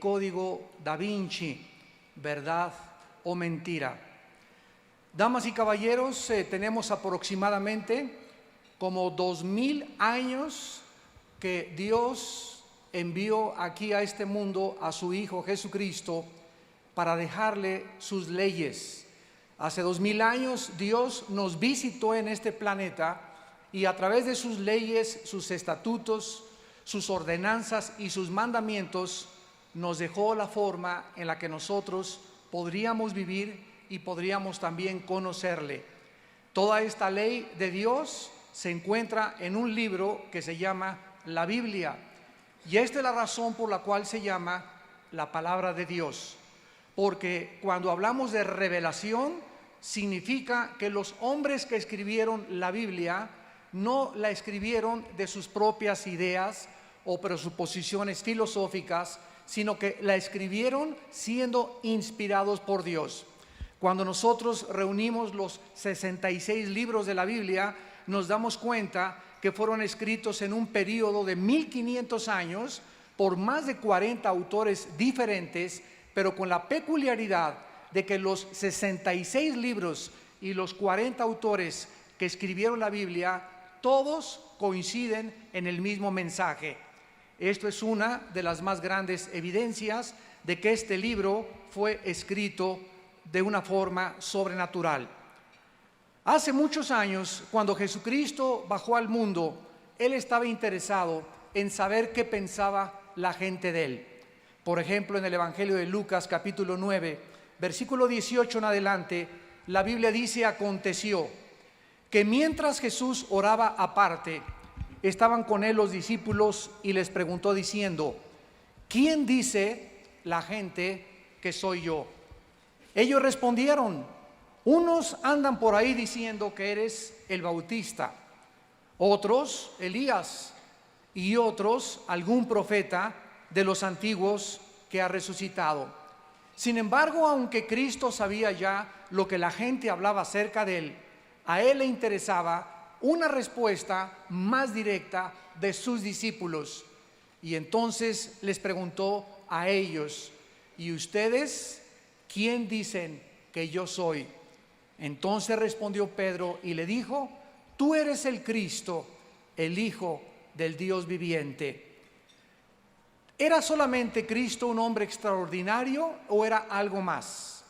Código Da Vinci, verdad o mentira. Damas y caballeros, tenemos aproximadamente como 2000 años que Dios envió aquí a este mundo a su Hijo Jesucristo para dejarle sus leyes. Hace 2000 años Dios nos visitó en este planeta y a través de sus leyes, sus estatutos, sus ordenanzas y sus mandamientos nos dejó la forma en la que nosotros podríamos vivir y podríamos también conocerle. Toda esta ley de Dios se encuentra en un libro que se llama la Biblia, y esta es la razón por la cual se llama la palabra de Dios, porque cuando hablamos de revelación significa que los hombres que escribieron la Biblia no la escribieron de sus propias ideas o presuposiciones filosóficas, sino que la escribieron siendo inspirados por Dios. Cuando nosotros reunimos los 66 libros de la Biblia, nos damos cuenta que fueron escritos en un periodo de 1500 años por más de 40 autores diferentes, pero con la peculiaridad de que los 66 libros y los 40 autores que escribieron la Biblia, todos coinciden en el mismo mensaje. Esto es una de las más grandes evidencias de que este libro fue escrito de una forma sobrenatural. Hace muchos años, cuando Jesucristo bajó al mundo, Él estaba interesado en saber qué pensaba la gente de Él. Por ejemplo, en el Evangelio de Lucas, capítulo 9, versículo 18 en adelante, la Biblia dice: aconteció que mientras Jesús oraba aparte, estaban con Él los discípulos y les preguntó diciendo: ¿quién dice la gente que soy yo? Ellos respondieron: unos andan por ahí diciendo que eres el Bautista, otros Elías, y otros algún profeta de los antiguos que ha resucitado. Sin embargo, aunque Cristo sabía ya lo que la gente hablaba acerca de Él, a Él le interesaba una respuesta más directa de sus discípulos. Y entonces les preguntó a ellos: ¿y ustedes quién dicen que yo soy? Entonces respondió Pedro y le dijo: tú eres el Cristo, el Hijo del Dios viviente. ¿Era solamente Cristo un hombre extraordinario o era algo más?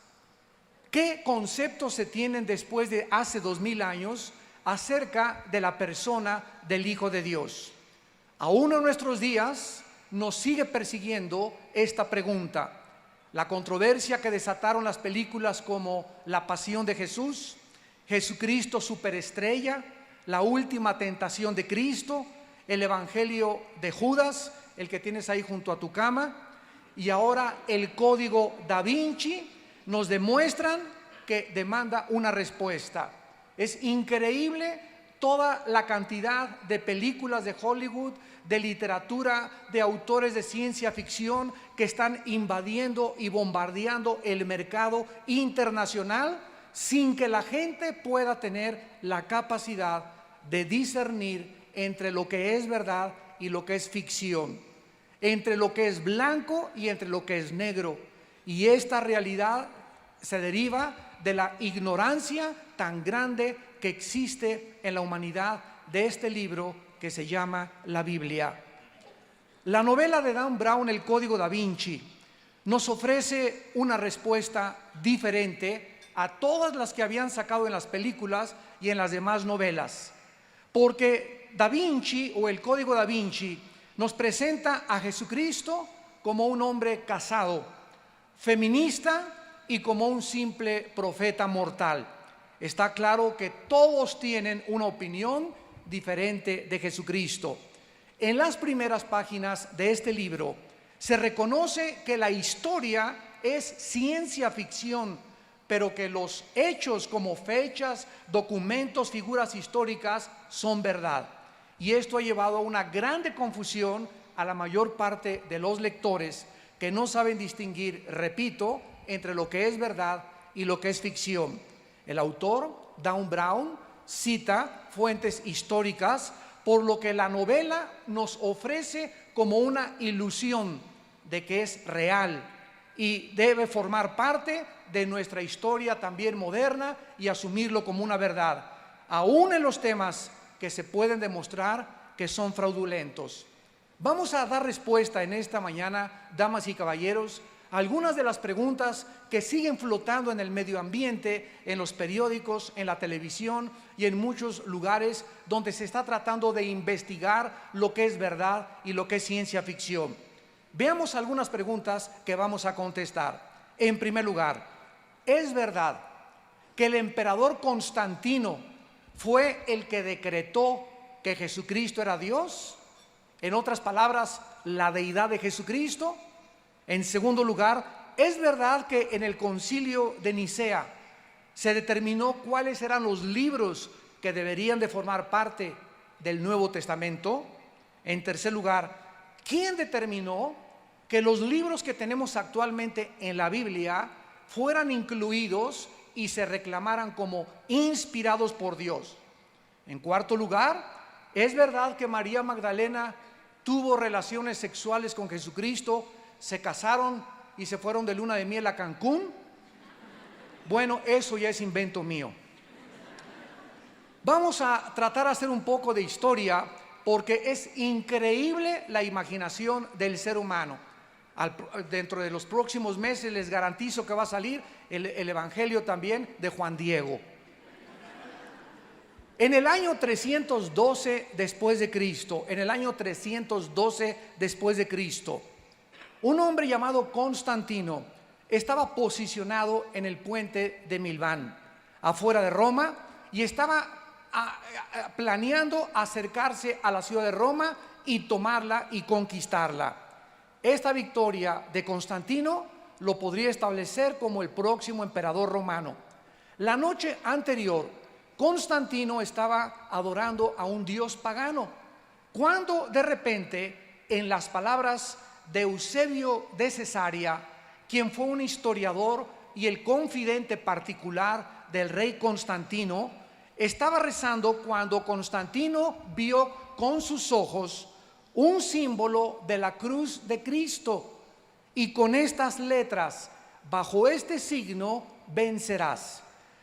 ¿Qué conceptos se tienen después de hace 2000 años acerca de la persona del Hijo de Dios? Aún en nuestros días nos sigue persiguiendo esta pregunta. La controversia que desataron las películas como La Pasión de Jesús, Jesucristo Superestrella, La Última Tentación de Cristo, el Evangelio de Judas, el que tienes ahí junto a tu cama, y ahora el Código Da Vinci, nos demuestran que demanda una respuesta. Es increíble toda la cantidad de películas de Hollywood, de literatura, de autores de ciencia ficción que están invadiendo y bombardeando el mercado internacional sin que la gente pueda tener la capacidad de discernir entre lo que es verdad y lo que es ficción, entre lo que es blanco y entre lo que es negro. Y esta realidad se deriva de la ignorancia tan grande que existe en la humanidad de este libro que se llama la Biblia. La novela de Dan Brown, El Código Da Vinci, nos ofrece una respuesta diferente a todas las que habían sacado en las películas y en las demás novelas, porque Da Vinci, o el Código Da Vinci, nos presenta a Jesucristo como un hombre casado, feminista y como un simple profeta mortal. Está claro que todos tienen una opinión diferente de Jesucristo. En las primeras páginas de este libro se reconoce que la historia es ciencia ficción, pero que los hechos como fechas, documentos, figuras históricas son verdad. Y esto ha llevado a una grande confusión a la mayor parte de los lectores que no saben distinguir, repito, entre lo que es verdad y lo que es ficción. El autor, Dan Brown, cita fuentes históricas, por lo que la novela nos ofrece como una ilusión, de que es real y debe formar parte de nuestra historia también moderna y asumirlo como una verdad, aún en los temas que se pueden demostrar que son fraudulentos. Vamos a dar respuesta en esta mañana, damas y caballeros, a algunas de las preguntas que siguen flotando en el medio ambiente, en los periódicos, en la televisión y en muchos lugares donde se está tratando de investigar lo que es verdad y lo que es ciencia ficción. Veamos algunas preguntas que vamos a contestar. En primer lugar, ¿es verdad que el emperador Constantino fue el que decretó que Jesucristo era Dios? En otras palabras, la deidad de Jesucristo. En segundo lugar, ¿es verdad que en el concilio de Nicea se determinó cuáles eran los libros que deberían de formar parte del Nuevo Testamento? En tercer lugar, ¿quién determinó que los libros que tenemos actualmente en la Biblia fueran incluidos y se reclamaran como inspirados por Dios? En cuarto lugar, ¿es verdad que María Magdalena tuvo relaciones sexuales con Jesucristo, se casaron y se fueron de luna de miel a Cancún? Bueno, eso ya es invento mío. Vamos a tratar de hacer un poco de historia porque es increíble la imaginación del ser humano. Dentro de los próximos meses les garantizo que va a salir el Evangelio también de Juan Diego. En el año 312 después de Cristo, un hombre llamado Constantino estaba posicionado en el puente de Milván, afuera de Roma, y estaba planeando acercarse a la ciudad de Roma y tomarla y conquistarla. Esta victoria de Constantino lo podría establecer como el próximo emperador romano. La noche anterior, Constantino estaba adorando a un dios pagano, cuando de repente, en las palabras de Eusebio de Cesarea, quien fue un historiador y el confidente particular del rey Constantino, estaba rezando cuando Constantino vio con sus ojos un símbolo de la cruz de Cristo, y con estas letras: bajo este signo vencerás.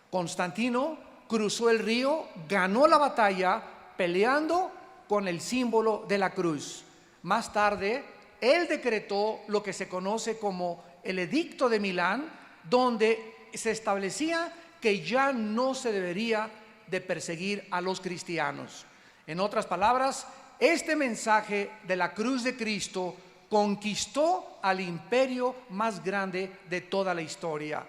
Constantino cruzó el río, ganó la batalla peleando con el símbolo de la cruz. Más tarde, él decretó lo que se conoce como el Edicto de Milán, donde se establecía que ya no se debería de perseguir a los cristianos. En otras palabras, este mensaje de la cruz de Cristo conquistó al imperio más grande de toda la historia.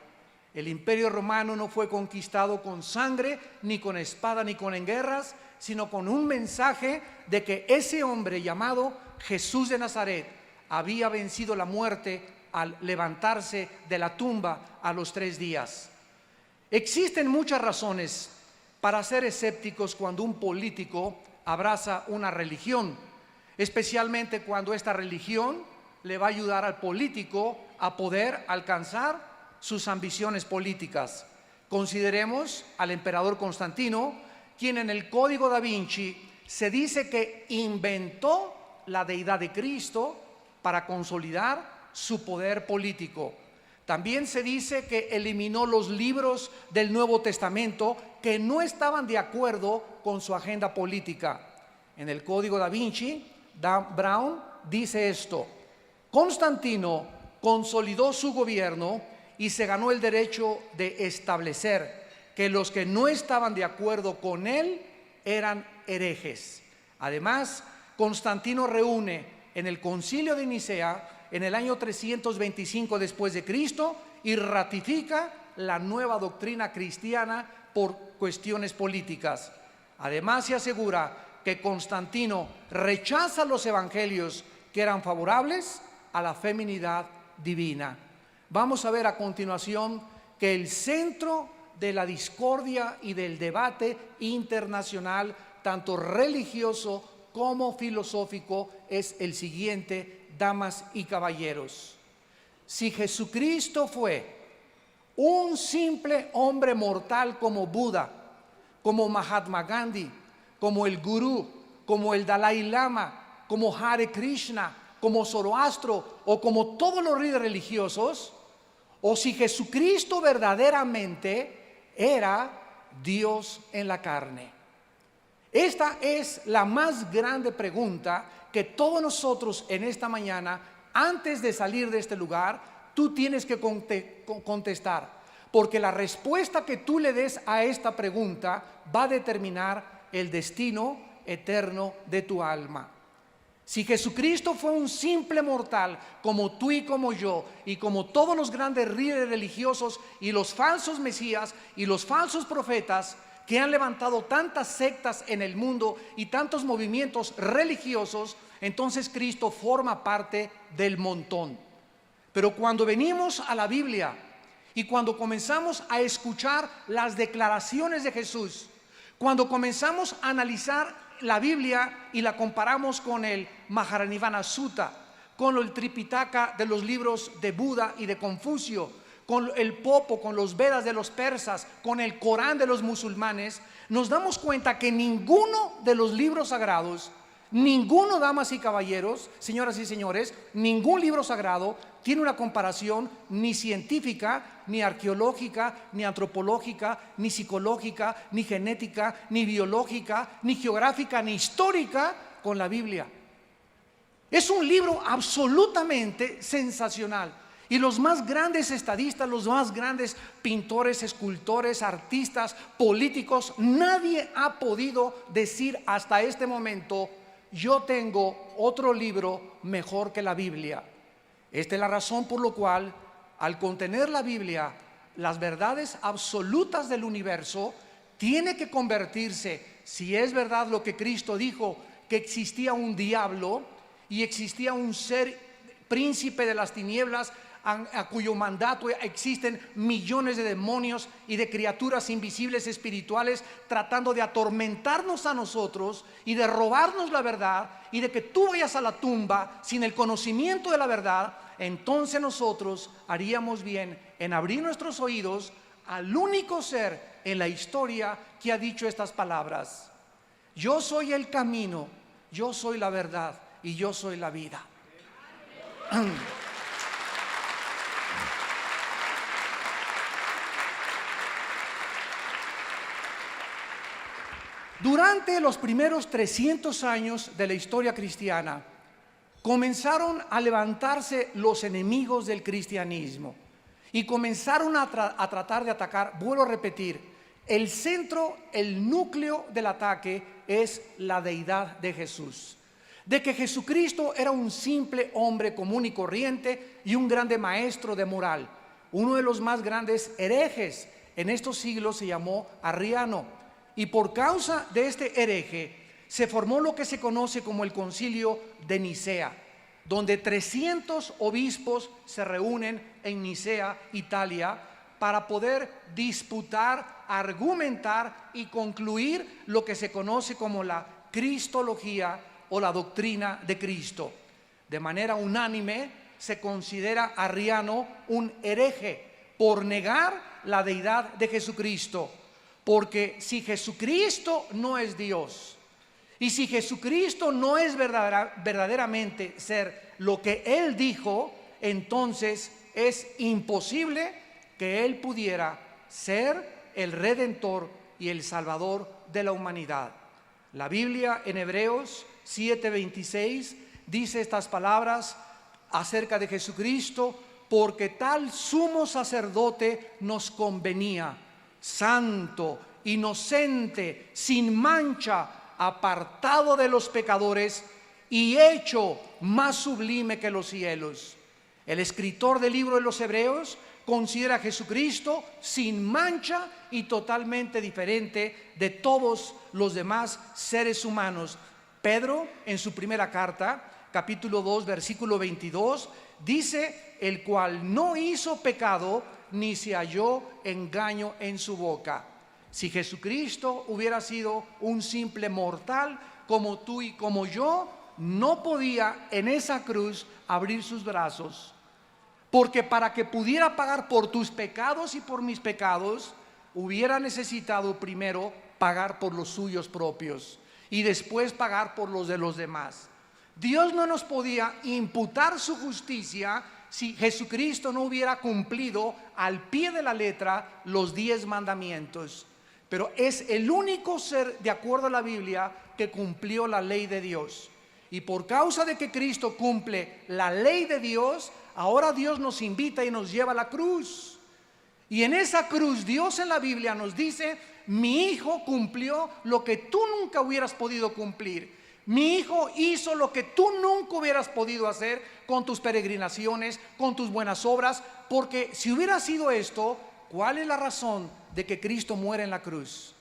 El imperio romano no fue conquistado con sangre, ni con espada, ni con guerras, sino con un mensaje de que ese hombre llamado Jesús de Nazaret había vencido la muerte al levantarse de la tumba a los 3 días. Existen muchas razones para ser escépticos cuando un político abraza una religión, especialmente cuando esta religión le va a ayudar al político a poder alcanzar sus ambiciones políticas. Consideremos al emperador Constantino, quien en el Código da Vinci se dice que inventó la deidad de Cristo para consolidar su poder político. También se dice que eliminó los libros del Nuevo Testamento que no estaban de acuerdo con su agenda política. En el Código da Vinci, Dan Brown dice esto: Constantino consolidó su gobierno y se ganó el derecho de establecer que los que no estaban de acuerdo con él eran herejes. Además, Constantino reúne en el concilio de Nicea en el año 325 después de Cristo y ratifica la nueva doctrina cristiana por cuestiones políticas. Además, se asegura que Constantino rechaza los evangelios que eran favorables a la feminidad divina. Vamos a ver a continuación que el centro de la discordia y del debate internacional, tanto religioso como filosófico, es el siguiente, damas y caballeros. Si Jesucristo fue un simple hombre mortal como Buda, como Mahatma Gandhi, como el Gurú, como el Dalai Lama, como Hare Krishna, como Zoroastro o como todos los líderes religiosos, o si Jesucristo verdaderamente era Dios en la carne. Esta es la más grande pregunta que todos nosotros en esta mañana, antes de salir de este lugar, tú tienes que contestar. Porque la respuesta que tú le des a esta pregunta va a determinar el destino eterno de tu alma. Si Jesucristo fue un simple mortal como tú y como yo, y como todos los grandes líderes religiosos y los falsos mesías y los falsos profetas que han levantado tantas sectas en el mundo y tantos movimientos religiosos, entonces Cristo forma parte del montón. Pero cuando venimos a la Biblia y cuando comenzamos a escuchar las declaraciones de Jesús, cuando comenzamos a analizar la Biblia y la comparamos con el Mahajanivana Sutta, con el Tripitaka de los libros de Buda y de Confucio, con el Popo, con los Vedas de los persas, con el Corán de los musulmanes, nos damos cuenta que ninguno de los libros sagrados, ninguno, damas y caballeros, señoras y señores, ningún libro sagrado tiene una comparación ni científica, ni arqueológica, ni antropológica, ni psicológica, ni genética, ni biológica, ni geográfica, ni histórica con la Biblia. Es un libro absolutamente sensacional. Y los más grandes estadistas, los más grandes pintores, escultores, artistas, políticos, nadie ha podido decir hasta este momento: yo tengo otro libro mejor que la Biblia. Esta es la razón por la cual, al contener la Biblia las verdades absolutas del universo, tiene que convertirse, si es verdad lo que Cristo dijo, que existía un diablo y existía un ser príncipe de las tinieblas, a cuyo mandato existen millones de demonios y de criaturas invisibles espirituales tratando de atormentarnos a nosotros y de robarnos la verdad, y de que tú vayas a la tumba sin el conocimiento de la verdad, entonces nosotros haríamos bien en abrir nuestros oídos al único ser en la historia que ha dicho estas palabras: yo soy el camino, yo soy la verdad y yo soy la vida. Durante los primeros 300 años de la historia cristiana, comenzaron a levantarse los enemigos del cristianismo y comenzaron a tratar de atacar. Vuelvo a repetir, el centro, el núcleo del ataque es la deidad de Jesús. De que Jesucristo era un simple hombre común y corriente y un grande maestro de moral. Uno de los más grandes herejes en estos siglos se llamó Arriano. Y por causa de este hereje se formó lo que se conoce como el Concilio de Nicea, donde 300 obispos se reúnen en Nicea, Italia, para poder disputar, argumentar y concluir lo que se conoce como la cristología o la doctrina de Cristo. De manera unánime se considera a Arriano un hereje por negar la deidad de Jesucristo. Porque si Jesucristo no es Dios, y si Jesucristo no es verdaderamente ser lo que Él dijo, entonces es imposible que Él pudiera ser el Redentor y el Salvador de la humanidad. La Biblia en Hebreos 7:26 dice estas palabras acerca de Jesucristo: porque tal sumo sacerdote nos convenía, santo, inocente, sin mancha, apartado de los pecadores y hecho más sublime que los cielos. El escritor del libro de los Hebreos considera a Jesucristo sin mancha y totalmente diferente de todos los demás seres humanos. Pedro, en su primera carta, capítulo 2, versículo 22, dice: el cual no hizo pecado, ni se halló engaño en su boca. Si Jesucristo hubiera sido un simple mortal como tú y como yo, no podía en esa cruz abrir sus brazos, porque para que pudiera pagar por tus pecados y por mis pecados, hubiera necesitado primero pagar por los suyos propios y después pagar por los de los demás. Dios no nos podía imputar su justicia si Jesucristo no hubiera cumplido al pie de la letra los 10 mandamientos. Pero es el único ser, de acuerdo a la Biblia, que cumplió la ley de Dios. Y por causa de que Cristo cumple la ley de Dios, ahora Dios nos invita y nos lleva a la cruz. Y en esa cruz Dios en la Biblia nos dice: mi hijo cumplió lo que tú nunca hubieras podido cumplir. Mi hijo hizo lo que tú nunca hubieras podido hacer con tus peregrinaciones, con tus buenas obras. Porque si hubiera sido esto, ¿cuál es la razón de que Cristo muere en la cruz?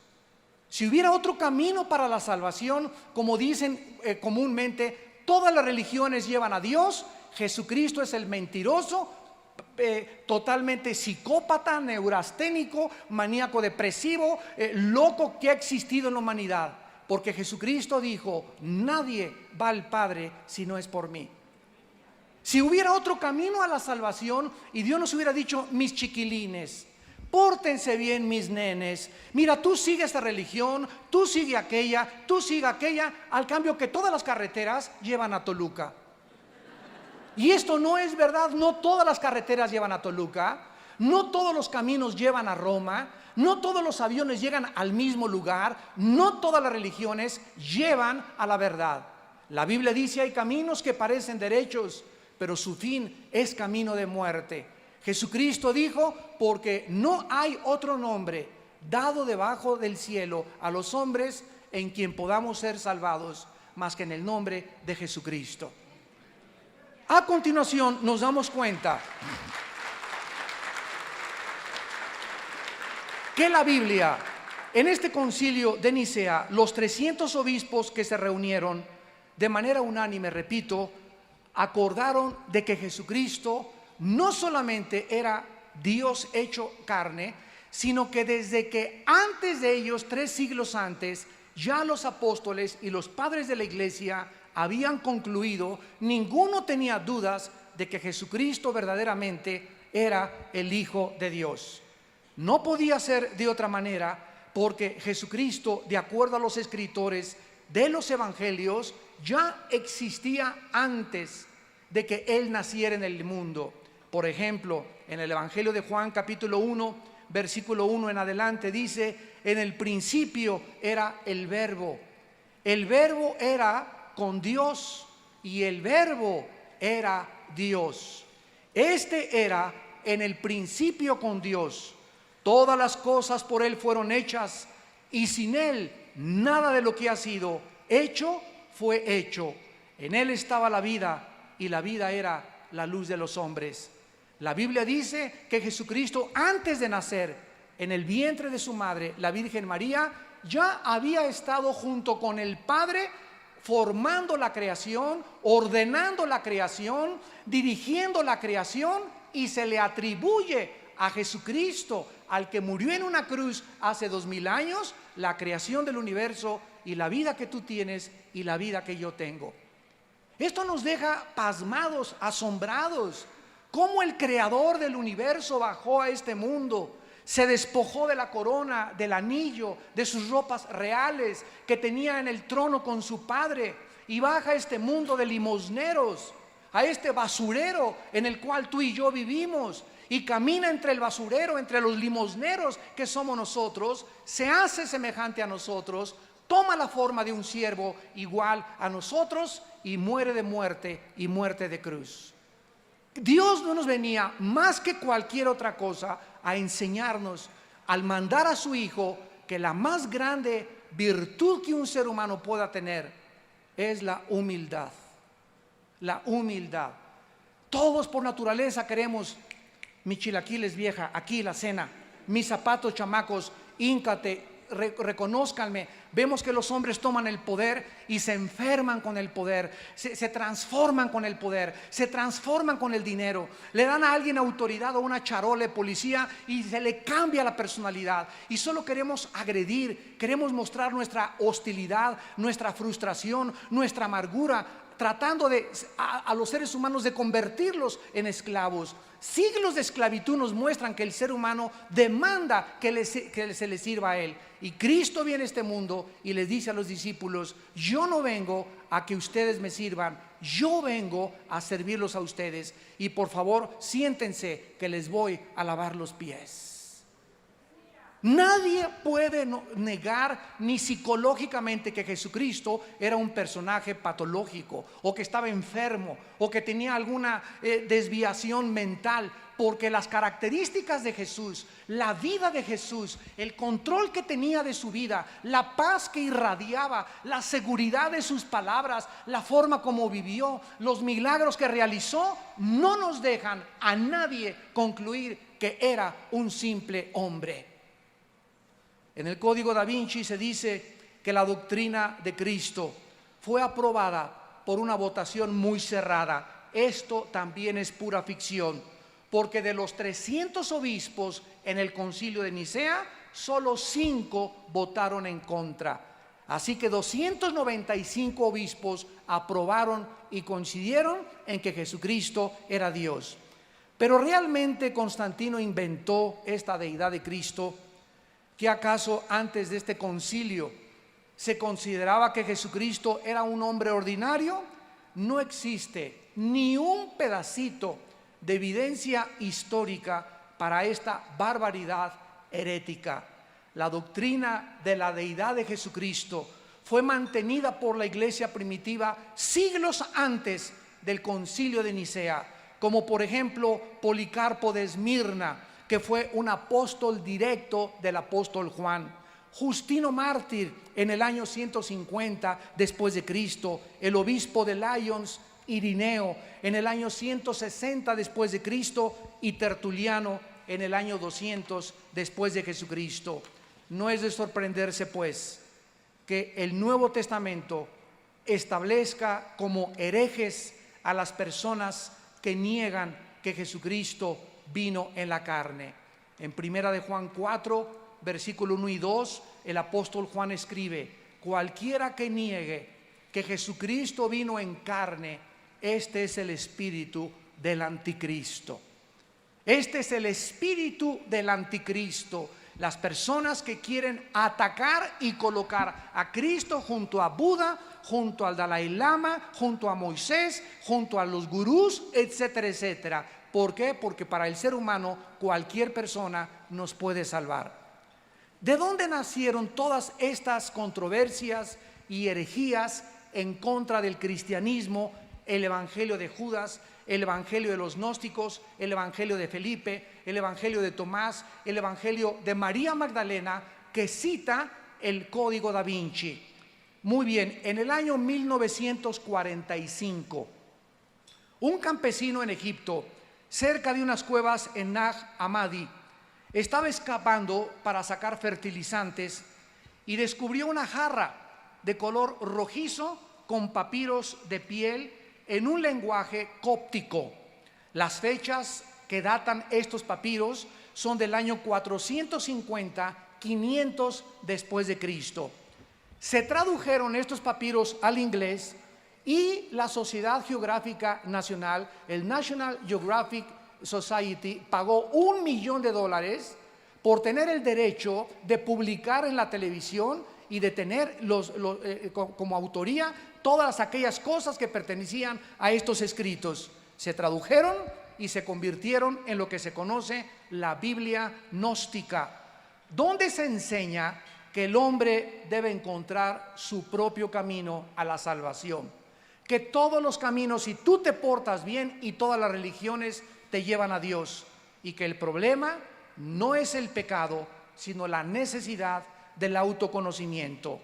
Si hubiera otro camino para la salvación, como dicen comúnmente, todas las religiones llevan a Dios. Jesucristo es el mentiroso, totalmente psicópata, neurasténico, maníaco depresivo, loco que ha existido en la humanidad. Porque Jesucristo dijo: nadie va al Padre si no es por mí. Si hubiera otro camino a la salvación y Dios nos hubiera dicho: mis chiquilines, pórtense bien, mis nenes, mira, tú sigue esta religión, tú sigue aquella, tú sigue aquella, al cambio que todas las carreteras llevan a Toluca. Y esto no es verdad. No todas las carreteras llevan a Toluca, no todos los caminos llevan a Roma, no todos los aviones llegan al mismo lugar, no todas las religiones llevan a la verdad. La Biblia dice: hay caminos que parecen derechos, pero su fin es camino de muerte. Jesucristo dijo: porque no hay otro nombre dado debajo del cielo a los hombres en quien podamos ser salvados, más que en el nombre de Jesucristo. A continuación nos damos cuenta que la Biblia, en este concilio de Nicea, los 300 obispos que se reunieron de manera unánime, repito, acordaron de que Jesucristo no solamente era Dios hecho carne, sino que desde que antes de ellos, 3 siglos antes, ya los apóstoles y los padres de la iglesia habían concluido, ninguno tenía dudas de que Jesucristo verdaderamente era el Hijo de Dios. No podía ser de otra manera, porque Jesucristo, de acuerdo a los escritores de los evangelios, ya existía antes de que Él naciera en el mundo. Por ejemplo, en el Evangelio de Juan capítulo 1, versículo 1 en adelante, dice: en el principio era el Verbo era con Dios y el Verbo era Dios. Este era en el principio con Dios. Todas las cosas por Él fueron hechas, y sin Él nada de lo que ha sido hecho fue hecho. En Él estaba la vida, y la vida era la luz de los hombres. La Biblia dice que Jesucristo, antes de nacer en el vientre de su madre, la Virgen María, ya había estado junto con el Padre formando la creación, ordenando la creación, dirigiendo la creación, y se le atribuye a Jesucristo, al que murió en una cruz hace 2000 años, la creación del universo y la vida que tú tienes y la vida que yo tengo. Esto nos deja pasmados, asombrados. Cómo el creador del universo bajó a este mundo, se despojó de la corona, del anillo, de sus ropas reales que tenía en el trono con su padre, y baja a este mundo de limosneros, a este basurero en el cual tú y yo vivimos, y camina entre el basurero, entre los limosneros que somos nosotros, se hace semejante a nosotros, toma la forma de un siervo igual a nosotros, y muere de muerte, y muerte de cruz. Dios no nos venía más que cualquier otra cosa a enseñarnos, al mandar a su Hijo, que la más grande virtud que un ser humano pueda tener es la humildad. La humildad. Todos por naturaleza queremos: mis chilaquiles, vieja, aquí la cena, mis zapatos, chamacos, híncate, reconózcanme. Vemos que los hombres toman el poder y se enferman con el poder, se transforman con el poder, se transforman con el dinero. Le dan a alguien autoridad o una charola, policía, y se le cambia la personalidad. Y solo queremos agredir, queremos mostrar nuestra hostilidad, nuestra frustración, nuestra amargura, tratando a los seres humanos de convertirlos en esclavos. Siglos de esclavitud nos muestran que el ser humano demanda que se le sirva a Él. Y Cristo viene a este mundo y les dice a los discípulos: yo no vengo a que ustedes me sirvan, yo vengo a servirlos a ustedes y por favor siéntense que les voy a lavar los pies. Nadie puede negar ni psicológicamente que Jesucristo era un personaje patológico o que estaba enfermo o que tenía alguna desviación mental, porque las características de Jesús, la vida de Jesús, el control que tenía de su vida, la paz que irradiaba, la seguridad de sus palabras, la forma como vivió, los milagros que realizó, no nos dejan a nadie concluir que era un simple hombre. En el Código Da Vinci se dice que la doctrina de Cristo fue aprobada por una votación muy cerrada. Esto también es pura ficción, porque de los 300 obispos en el Concilio de Nicea, solo 5 votaron en contra. Así que 295 obispos aprobaron y coincidieron en que Jesucristo era Dios. Pero ¿realmente Constantino inventó esta deidad de Cristo? ¿Qué acaso antes de este concilio se consideraba que Jesucristo era un hombre ordinario? No existe ni un pedacito de evidencia histórica para esta barbaridad herética. La doctrina de la deidad de Jesucristo fue mantenida por la iglesia primitiva siglos antes del concilio de Nicea, como por ejemplo Policarpo de Esmirna, que fue un apóstol directo del apóstol Juan. Justino Mártir en el año 150 después de Cristo, el obispo de Lyons, Irineo, en el año 160 después de Cristo, y Tertuliano en el año 200 después de Jesucristo. No es de sorprenderse pues que el Nuevo Testamento establezca como herejes a las personas que niegan que Jesucristo vino en la carne. En primera de Juan 4, versículo 1 y 2, el apóstol Juan escribe: cualquiera que niegue que Jesucristo vino en carne, este es el espíritu del anticristo. Este es el espíritu del anticristo. Las personas que quieren atacar y colocar a Cristo junto a Buda, junto al Dalai Lama, junto a Moisés, junto a los gurús, etcétera, etcétera. ¿Por qué? Porque para el ser humano cualquier persona nos puede salvar. ¿De dónde nacieron todas estas controversias y herejías en contra del cristianismo? El evangelio de Judas, el evangelio de los gnósticos, el evangelio de Felipe, el evangelio de Tomás, el evangelio de María Magdalena, que cita el Código Da Vinci. Muy bien, en el año 1945, un campesino en Egipto, cerca de unas cuevas en Nag Hammadi, estaba escapando para sacar fertilizantes y descubrió una jarra de color rojizo con papiros de piel en un lenguaje cóptico. Las fechas que datan estos papiros son del año 450, 500 después de Cristo. Se tradujeron estos papiros al inglés y la Sociedad Geográfica Nacional, el National Geographic Society, pagó $1 millón por tener el derecho de publicar en la televisión y de tener como autoría todas aquellas cosas que pertenecían a estos escritos. Se tradujeron y se convirtieron en lo que se conoce la Biblia gnóstica, donde se enseña que el hombre debe encontrar su propio camino a la salvación, que todos los caminos, si tú te portas bien, y todas las religiones te llevan a Dios, y que el problema no es el pecado, sino la necesidad del autoconocimiento.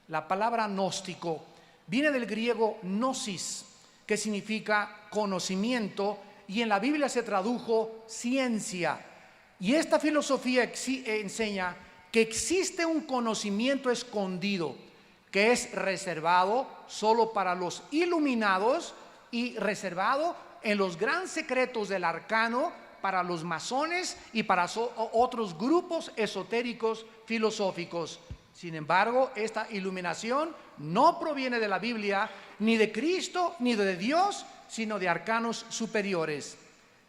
La palabra gnóstico viene del griego gnosis, que significa conocimiento, y en la Biblia se tradujo ciencia. Y esta filosofía enseña que existe un conocimiento escondido que es reservado solo para los iluminados y reservado en los grandes secretos del arcano para los masones y para otros grupos esotéricos filosóficos. Sin embargo, esta iluminación no proviene de la Biblia, ni de Cristo, ni de Dios, sino de arcanos superiores.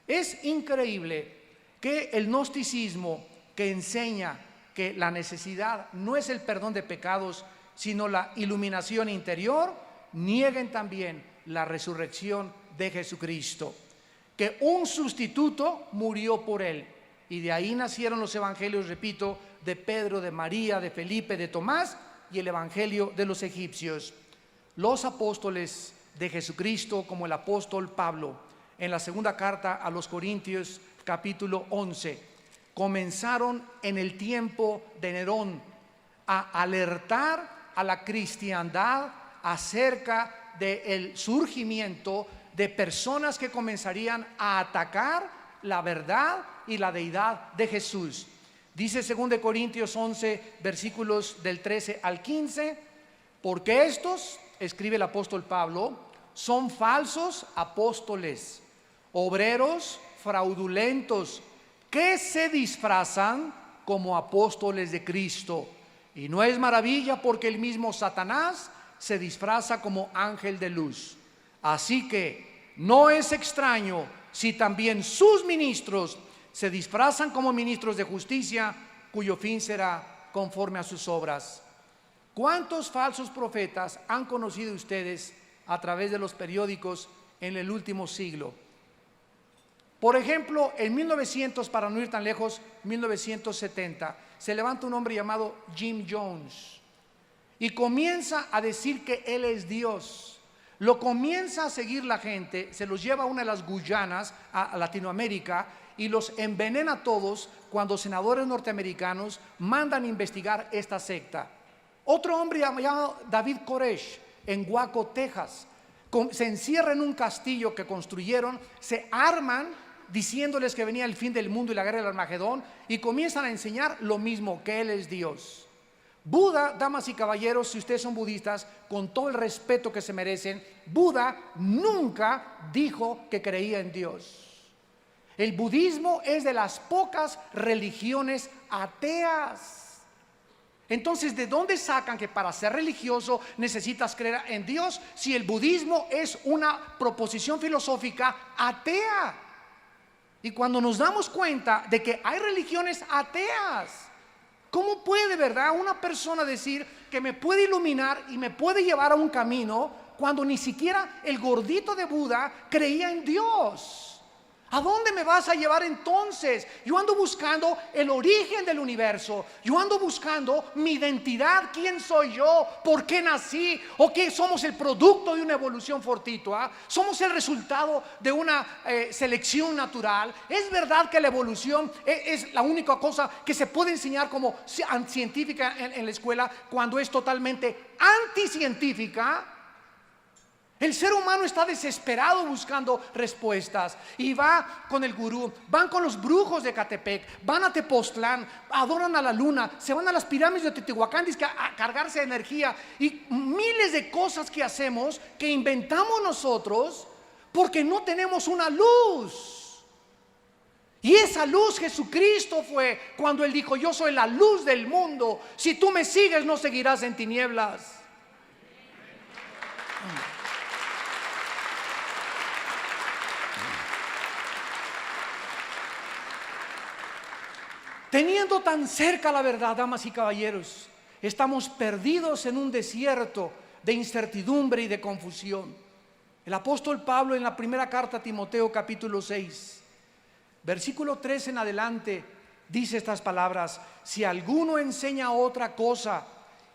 Es increíble que el gnosticismo, que enseña que la necesidad no es el perdón de pecados, sino la iluminación interior, nieguen también la resurrección de Jesucristo, que un sustituto murió por él. Y de ahí nacieron los evangelios, repito, de Pedro, de María, de Felipe, de Tomás y el evangelio de los egipcios. Los apóstoles de Jesucristo, como el apóstol Pablo, en la segunda carta a los Corintios, capítulo 11, comenzaron en el tiempo de Nerón a alertar a la cristiandad acerca del surgimiento de personas que comenzarían a atacar la verdad y la deidad de Jesús. Dice 2 Corintios 11, versículos del 13 al 15, porque estos, escribe el apóstol Pablo, son falsos apóstoles, obreros fraudulentos, que se disfrazan como apóstoles de Cristo. Y no es maravilla, porque el mismo Satanás se disfraza como ángel de luz. Así que no es extraño si también sus ministros se disfrazan como ministros de justicia, cuyo fin será conforme a sus obras. ¿Cuántos falsos profetas han conocido ustedes a través de los periódicos en el último siglo? Por ejemplo, en 1900, para no ir tan lejos, 1970, se levanta un hombre llamado Jim Jones y comienza a decir que él es Dios. Lo comienza a seguir la gente, se los lleva a una de las Guyanas, a Latinoamérica, y los envenena a todos cuando senadores norteamericanos mandan investigar esta secta. Otro hombre llamado David Koresh, en Waco, Texas, se encierra en un castillo que construyeron, se arman diciéndoles que venía el fin del mundo y la guerra del Armagedón, y comienzan a enseñar lo mismo, que Él es Dios. Buda, damas y caballeros, si ustedes son budistas, con todo el respeto que se merecen, Buda nunca dijo que creía en Dios. El budismo es de las pocas religiones ateas. Entonces, ¿de dónde sacan que para ser religioso necesitas creer en Dios, si el budismo es una proposición filosófica atea? Y cuando nos damos cuenta de que hay religiones ateas, ¿cómo puede, verdad, una persona decir que me puede iluminar y me puede llevar a un camino cuando ni siquiera el gordito de Buda creía en Dios? ¿A dónde me vas a llevar entonces? Yo ando buscando el origen del universo. Yo ando buscando mi identidad. ¿Quién soy yo? ¿Por qué nací? ¿O qué somos el producto de una evolución fortuita? ¿Somos el resultado de una selección natural? ¿Es verdad que la evolución es la única cosa que se puede enseñar como científica en la escuela, cuando es totalmente anticientífica? El ser humano está desesperado buscando respuestas y va con el gurú, van con los brujos de Ecatepec, van a Tepoztlán, adoran a la luna, se van a las pirámides de Teotihuacán a cargarse de energía, y miles de cosas que hacemos, que inventamos nosotros, porque no tenemos una luz. Y esa luz Jesucristo fue cuando Él dijo: yo soy la luz del mundo, si tú me sigues no seguirás en tinieblas. Teniendo tan cerca la verdad, damas y caballeros, estamos perdidos en un desierto de incertidumbre y de confusión. El apóstol Pablo, en la primera carta a Timoteo, capítulo 6, versículo 3 en adelante, dice estas palabras: si alguno enseña otra cosa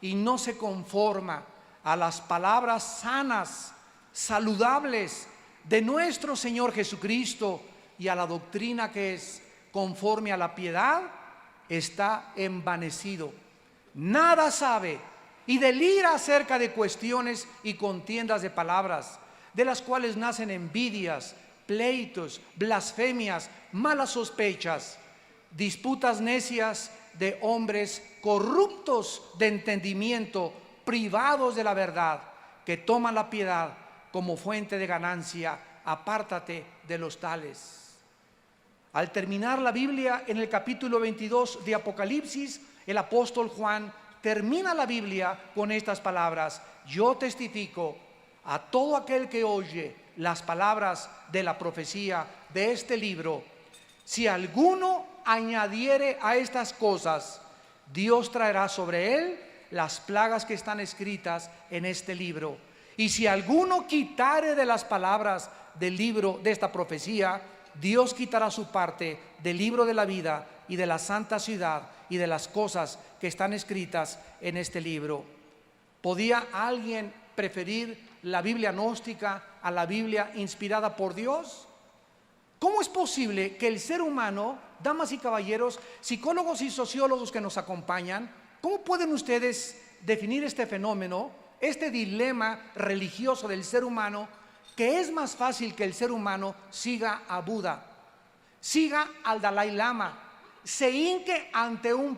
y no se conforma a las palabras sanas, saludables de nuestro Señor Jesucristo y a la doctrina que es conforme a la piedad, está envanecido, nada sabe, y delira acerca de cuestiones y contiendas de palabras, de las cuales nacen envidias, pleitos, blasfemias, malas sospechas, disputas necias de hombres corruptos de entendimiento, privados de la verdad, que toman la piedad como fuente de ganancia. Apártate de los tales. Al terminar la Biblia, en el capítulo 22 de Apocalipsis, el apóstol Juan termina la Biblia con estas palabras: yo testifico a todo aquel que oye las palabras de la profecía de este libro, si alguno añadiere a estas cosas, Dios traerá sobre él las plagas que están escritas en este libro. Y si alguno quitare de las palabras del libro de esta profecía, Dios quitará su parte del libro de la vida y de la santa ciudad y de las cosas que están escritas en este libro. ¿Podía alguien preferir la Biblia gnóstica a la Biblia inspirada por Dios? ¿Cómo es posible que el ser humano, damas y caballeros, psicólogos y sociólogos que nos acompañan, cómo pueden ustedes definir este fenómeno, este dilema religioso del ser humano, que es más fácil que el ser humano siga a Buda, siga al Dalai Lama, se hinque ante a un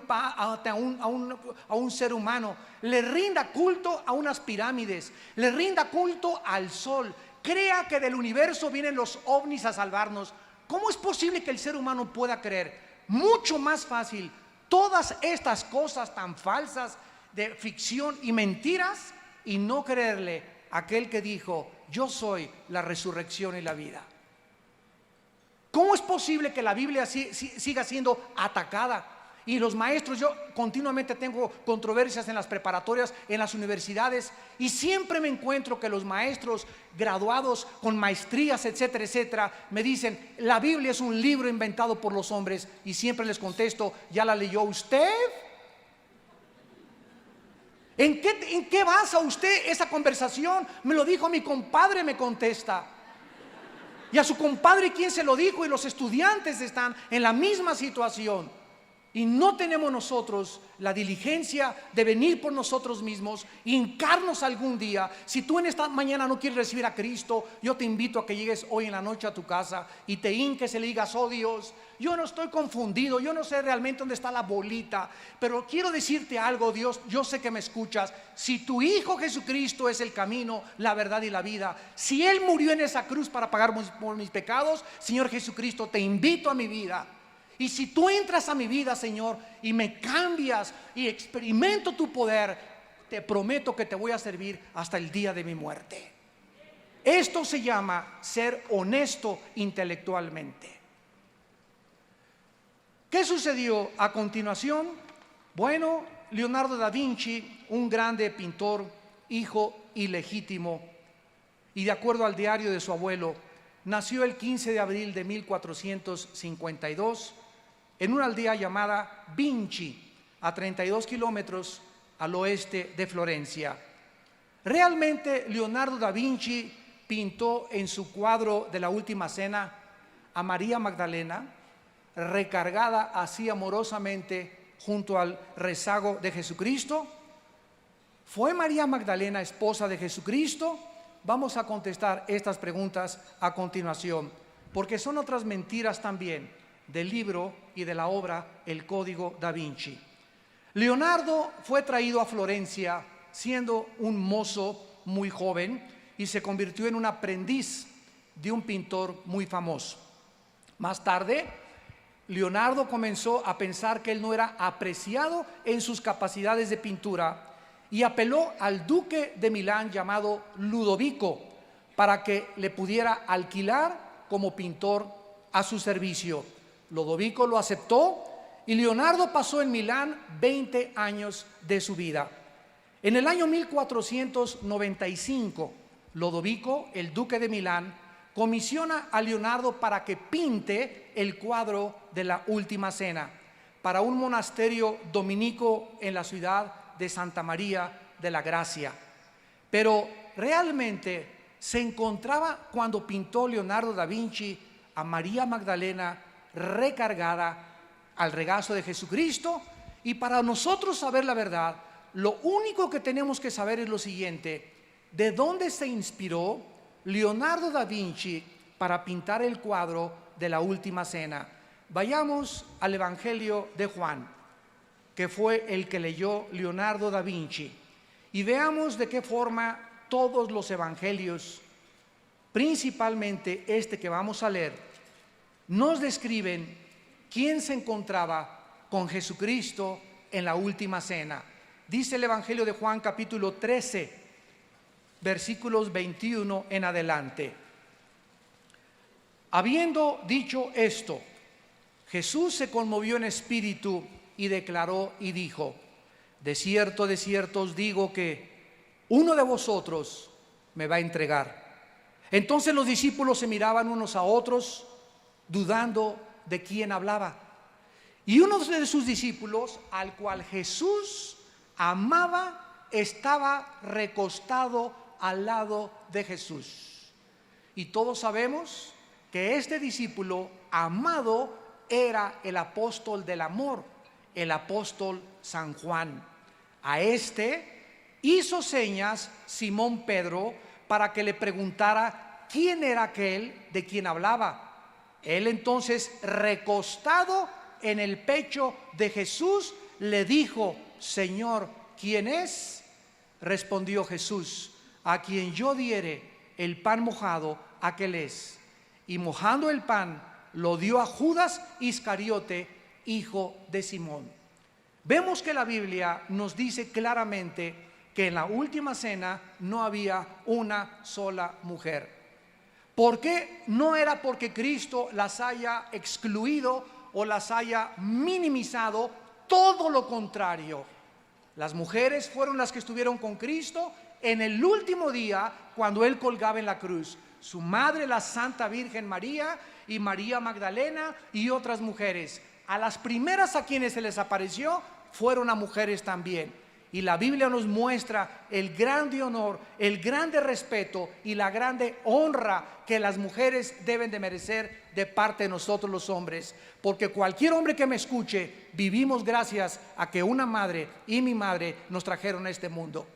ser humano, le rinda culto a unas pirámides, le rinda culto al sol, crea que del universo vienen los ovnis a salvarnos? ¿Cómo es posible que el ser humano pueda creer mucho más fácil todas estas cosas tan falsas de ficción y mentiras y no creerle a aquel que dijo: yo soy la resurrección y la vida? ¿Cómo es posible que la Biblia siga siendo atacada? Y los maestros, yo continuamente tengo controversias en las preparatorias, en las universidades, y siempre me encuentro que los maestros graduados con maestrías, etcétera, etcétera, me dicen: la Biblia es un libro inventado por los hombres. Y siempre les contesto: ¿ya la leyó usted? ¿En qué basa usted esa conversación? Me lo dijo mi compadre, me contesta. Y a su compadre, ¿quién se lo dijo? Y los estudiantes están en la misma situación. Y no tenemos nosotros la diligencia de venir por nosotros mismos, hincarnos algún día. Si tú en esta mañana no quieres recibir a Cristo, yo te invito a que llegues hoy en la noche a tu casa y te hinques y le digas: oh Dios, yo no estoy confundido, yo no sé realmente dónde está la bolita, pero quiero decirte algo, Dios, yo sé que me escuchas. Si tu Hijo Jesucristo es el camino, la verdad y la vida, si Él murió en esa cruz para pagar por mis pecados, Señor Jesucristo, te invito a mi vida. Y si tú entras a mi vida, Señor, y me cambias y experimento tu poder, te prometo que te voy a servir hasta el día de mi muerte. Esto se llama ser honesto intelectualmente. ¿Qué sucedió a continuación? Bueno, Leonardo da Vinci, un grande pintor, hijo ilegítimo, y de acuerdo al diario de su abuelo, nació el 15 de abril de 1452 en una aldea llamada Vinci, a 32 kilómetros al oeste de Florencia. Realmente Leonardo da Vinci pintó en su cuadro de la Última Cena a María Magdalena recargada así amorosamente junto al rezago de Jesucristo. ¿Fue María Magdalena esposa de Jesucristo? Vamos a contestar estas preguntas a continuación, porque son otras mentiras también del libro y de la obra El Código da Vinci. Leonardo fue traído a Florencia siendo un mozo muy joven y se convirtió en un aprendiz de un pintor muy famoso. Más tarde, Leonardo comenzó a pensar que él no era apreciado en sus capacidades de pintura y apeló al duque de Milán llamado Ludovico para que le pudiera alquilar como pintor a su servicio. Ludovico lo aceptó y Leonardo pasó en Milán 20 años de su vida. En el año 1495, Ludovico, el duque de Milán, comisiona a Leonardo para que pinte el cuadro de la Última Cena para un monasterio dominico en la ciudad de Santa María de la Gracia. Pero realmente se encontraba, cuando pintó Leonardo da Vinci a María Magdalena recargada al regazo de Jesucristo. Y para nosotros saber la verdad, lo único que tenemos que saber es lo siguiente: ¿de dónde se inspiró Leonardo da Vinci para pintar el cuadro de la Última Cena? Vayamos al Evangelio de Juan, que fue el que leyó Leonardo da Vinci, y veamos de qué forma todos los evangelios, principalmente este que vamos a leer, nos describen quién se encontraba con Jesucristo en la Última Cena. Dice el Evangelio de Juan capítulo 13, versículos 21 en adelante. Habiendo dicho esto, Jesús se conmovió en espíritu y declaró y dijo: de cierto os digo que uno de vosotros me va a entregar. Entonces los discípulos se miraban unos a otros, dudando de quién hablaba. Y uno de sus discípulos, al cual Jesús amaba, estaba recostado al lado de Jesús. Y todos sabemos que este discípulo amado era el apóstol del amor, el apóstol San Juan. A este hizo señas Simón Pedro para que le preguntara quién era aquel de quien hablaba. Él entonces, recostado en el pecho de Jesús, le dijo: Señor, ¿quién es? Respondió Jesús: a quien yo diere el pan mojado, aquel es. Y mojando el pan, lo dio a Judas Iscariote, hijo de Simón. Vemos que la Biblia nos dice claramente que en la última cena no había una sola mujer. ¿Por qué? No era porque Cristo las haya excluido o las haya minimizado, todo lo contrario. Las mujeres fueron las que estuvieron con Cristo en el último día cuando Él colgaba en la cruz. Su madre, la Santa Virgen María, y María Magdalena y otras mujeres. A las primeras a quienes se les apareció fueron a mujeres también. Y la Biblia nos muestra el grande honor, el grande respeto y la grande honra que las mujeres deben de merecer de parte de nosotros los hombres. Porque cualquier hombre que me escuche, vivimos gracias a que una madre y mi madre nos trajeron a este mundo.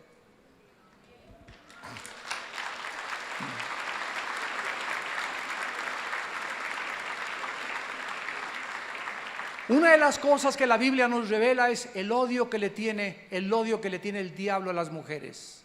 Una de las cosas que la Biblia nos revela es el odio que le tiene el diablo a las mujeres.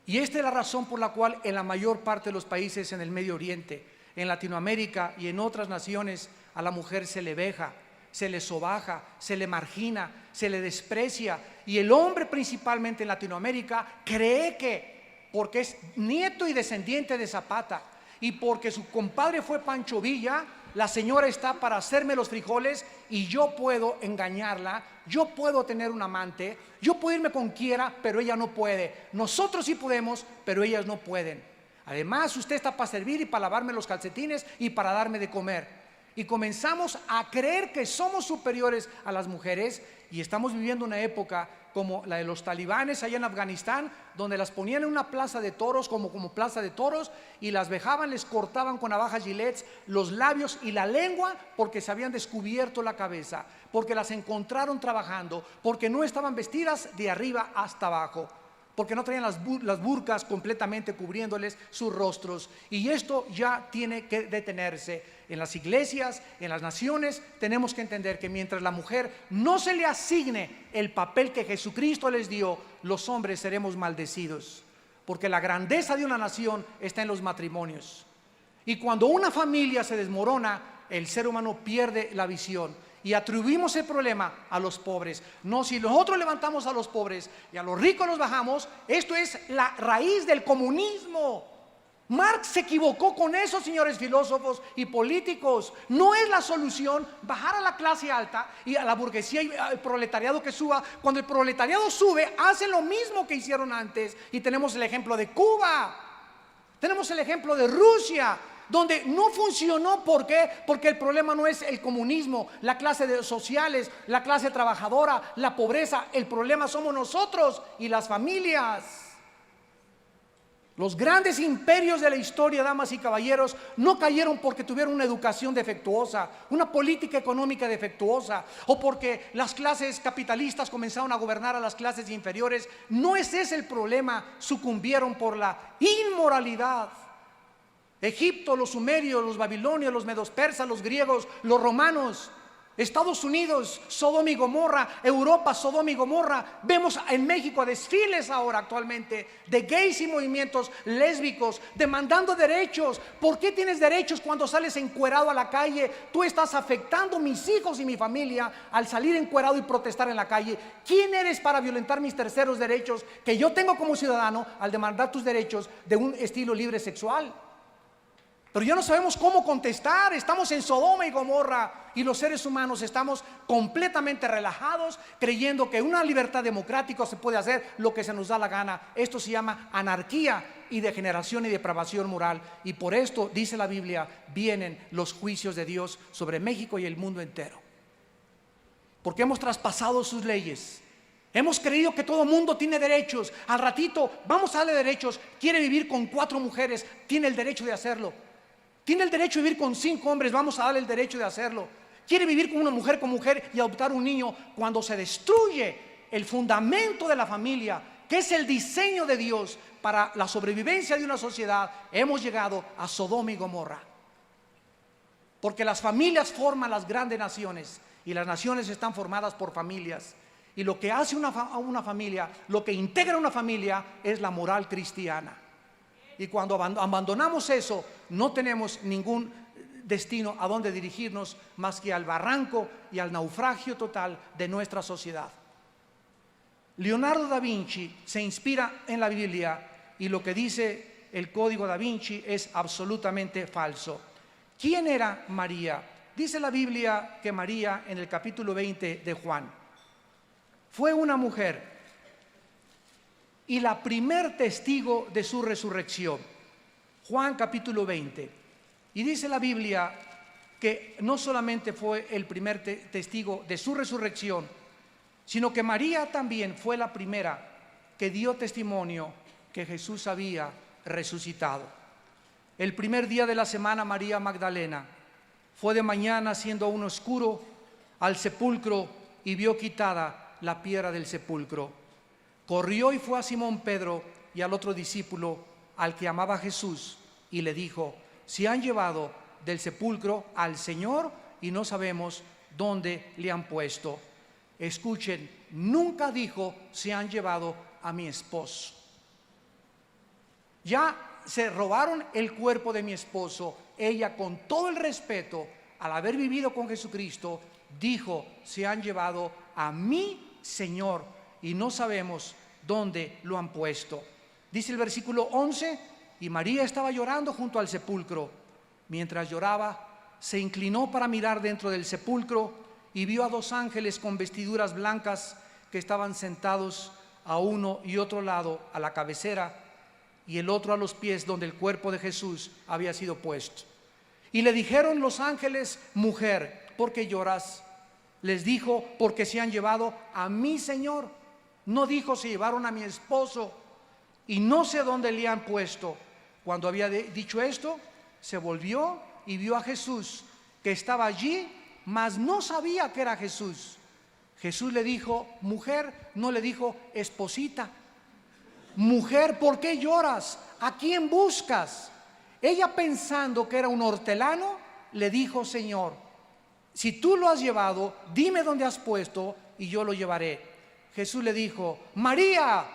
Y esta es la razón por la cual en la mayor parte de los países en el Medio Oriente, en Latinoamérica y en otras naciones, a la mujer se le veja, se le sobaja, se le margina, se le desprecia. Y el hombre, principalmente en Latinoamérica, cree que porque es nieto y descendiente de Zapata y porque su compadre fue Pancho Villa, la señora está para hacerme los frijoles y yo puedo engañarla, yo puedo tener un amante, yo puedo irme con quiera, pero ella no puede. Nosotros sí podemos, pero ellas no pueden. Además, usted está para servir y para lavarme los calcetines y para darme de comer. Y comenzamos a creer que somos superiores a las mujeres, y estamos viviendo una época como la de los talibanes allá en Afganistán, donde las ponían en una plaza de toros como plaza de toros, y las vejaban, les cortaban con navajas Gillette los labios y la lengua porque se habían descubierto la cabeza, porque las encontraron trabajando, porque no estaban vestidas de arriba hasta abajo, porque no traían las burcas completamente cubriéndoles sus rostros. Y esto ya tiene que detenerse. En las iglesias, en las naciones, tenemos que entender que mientras la mujer no se le asigne el papel que Jesucristo les dio, los hombres seremos maldecidos. Porque la grandeza de una nación está en los matrimonios. Y cuando una familia se desmorona, el ser humano pierde la visión. Y atribuimos el problema a los pobres. No, si nosotros levantamos a los pobres y a los ricos los bajamos, esto es la raíz del comunismo. Marx se equivocó con eso, señores filósofos y políticos. No es la solución bajar a la clase alta y a la burguesía y al proletariado que suba. Cuando el proletariado sube, hacen lo mismo que hicieron antes. Y tenemos el ejemplo de Cuba, tenemos el ejemplo de Rusia, donde no funcionó. ¿Por qué? Porque el problema no es el comunismo, la clase sociales, la clase trabajadora, la pobreza. El problema somos nosotros y las familias. Los grandes imperios de la historia, damas y caballeros, no cayeron porque tuvieron una educación defectuosa, una política económica defectuosa, o porque las clases capitalistas comenzaron a gobernar a las clases inferiores. No es ese el problema. Sucumbieron por la inmoralidad. Egipto, los sumerios, los babilonios, los medos persas, los griegos, los romanos, Estados Unidos, Sodoma y Gomorra, Europa, Sodoma y Gomorra. Vemos en México desfiles ahora actualmente de gays y movimientos lésbicos demandando derechos. ¿Por qué tienes derechos cuando sales encuerado a la calle? Tú estás afectando a mis hijos y mi familia al salir encuerado y protestar en la calle. ¿Quién eres para violentar mis terceros derechos que yo tengo como ciudadano al demandar tus derechos de un estilo libre sexual? Pero ya no sabemos cómo contestar. Estamos en Sodoma y Gomorra y los seres humanos estamos completamente relajados, creyendo que una libertad democrática se puede hacer lo que se nos da la gana. Esto se llama anarquía. y degeneración y depravación moral. Y por esto, dice la Biblia, vienen los juicios de Dios sobre México y el mundo entero. Porque hemos traspasado sus leyes. Hemos creído que todo mundo tiene derechos. Al ratito vamos a darle derechos. Quiere vivir con 4 mujeres, tiene el derecho de hacerlo. Tiene el derecho de vivir con 5 hombres, vamos a darle el derecho de hacerlo. Quiere vivir con una mujer con mujer y adoptar un niño. Cuando se destruye el fundamento de la familia, que es el diseño de Dios para la sobrevivencia de una sociedad, hemos llegado a Sodoma y Gomorra. Porque las familias forman las grandes naciones, y las naciones están formadas por familias. Y lo que hace una familia, lo que integra una familia, es la moral cristiana. Y cuando abandonamos eso, no tenemos ningún destino a donde dirigirnos más que al barranco y al naufragio total de nuestra sociedad. Leonardo da Vinci se inspira en la Biblia, y lo que dice el Código da Vinci es absolutamente falso. ¿Quién era María? Dice la Biblia que María, en el capítulo 20 de Juan, fue una mujer y la primer testigo de su resurrección. Juan capítulo 20. Y dice la Biblia que no solamente fue el primer testigo de su resurrección, sino que María también fue la primera que dio testimonio que Jesús había resucitado. El primer día de la semana, María Magdalena fue de mañana, siendo aún oscuro, al sepulcro y vio quitada la piedra del sepulcro. Corrió y fue a Simón Pedro y al otro discípulo, al que amaba Jesús, y le dijo: se han llevado del sepulcro al Señor y no sabemos dónde le han puesto. Escuchen, nunca dijo: se han llevado a mi esposo. Ya se robaron el cuerpo de mi esposo. Ella, con todo el respeto, al haber vivido con Jesucristo, dijo: se han llevado a mi Señor y no sabemos dónde lo han puesto. Dice el versículo 11: y María estaba llorando junto al sepulcro. Mientras lloraba, se inclinó para mirar dentro del sepulcro y vio a 2 ángeles con vestiduras blancas que estaban sentados a uno y otro lado, a la cabecera, y el otro a los pies donde el cuerpo de Jesús había sido puesto. Y le dijeron los ángeles: mujer, ¿por qué lloras? Les dijo: porque se han llevado a mi Señor. No dijo: se llevaron a mi esposo y no sé dónde le han puesto. Cuando había dicho esto, se volvió y vio a Jesús, que estaba allí, mas no sabía que era Jesús. Jesús le dijo: mujer. No le dijo: esposita. Mujer, ¿por qué lloras? ¿A quién buscas? Ella, pensando que era un hortelano, le dijo: Señor, si tú lo has llevado, dime dónde has puesto y yo lo llevaré. Jesús le dijo: María.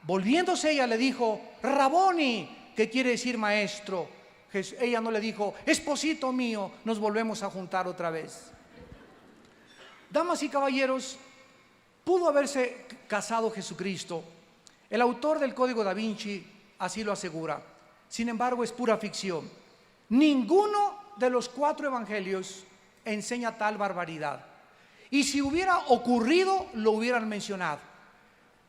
Volviéndose ella le dijo: Raboni, que quiere decir maestro. Ella no le dijo: esposito mío, nos volvemos a juntar otra vez. Damas y caballeros, pudo haberse casado Jesucristo. El autor del Código da Vinci así lo asegura. Sin embargo, es pura ficción. Ninguno de los 4 evangelios enseña tal barbaridad. Y si hubiera ocurrido, lo hubieran mencionado.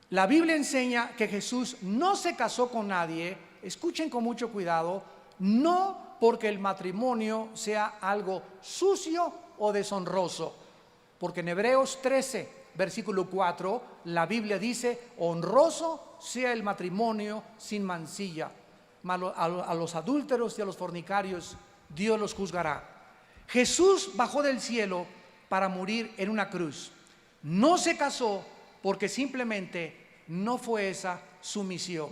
La Biblia enseña que Jesús no se casó con nadie. Escuchen con mucho cuidado. No porque el matrimonio sea algo sucio o deshonroso. Porque en Hebreos 13, versículo 4, la Biblia dice: honroso sea el matrimonio sin mancilla. A los adúlteros y a los fornicarios Dios los juzgará. Jesús bajó del cielo para morir en una cruz. No se casó porque simplemente no fue esa su misión.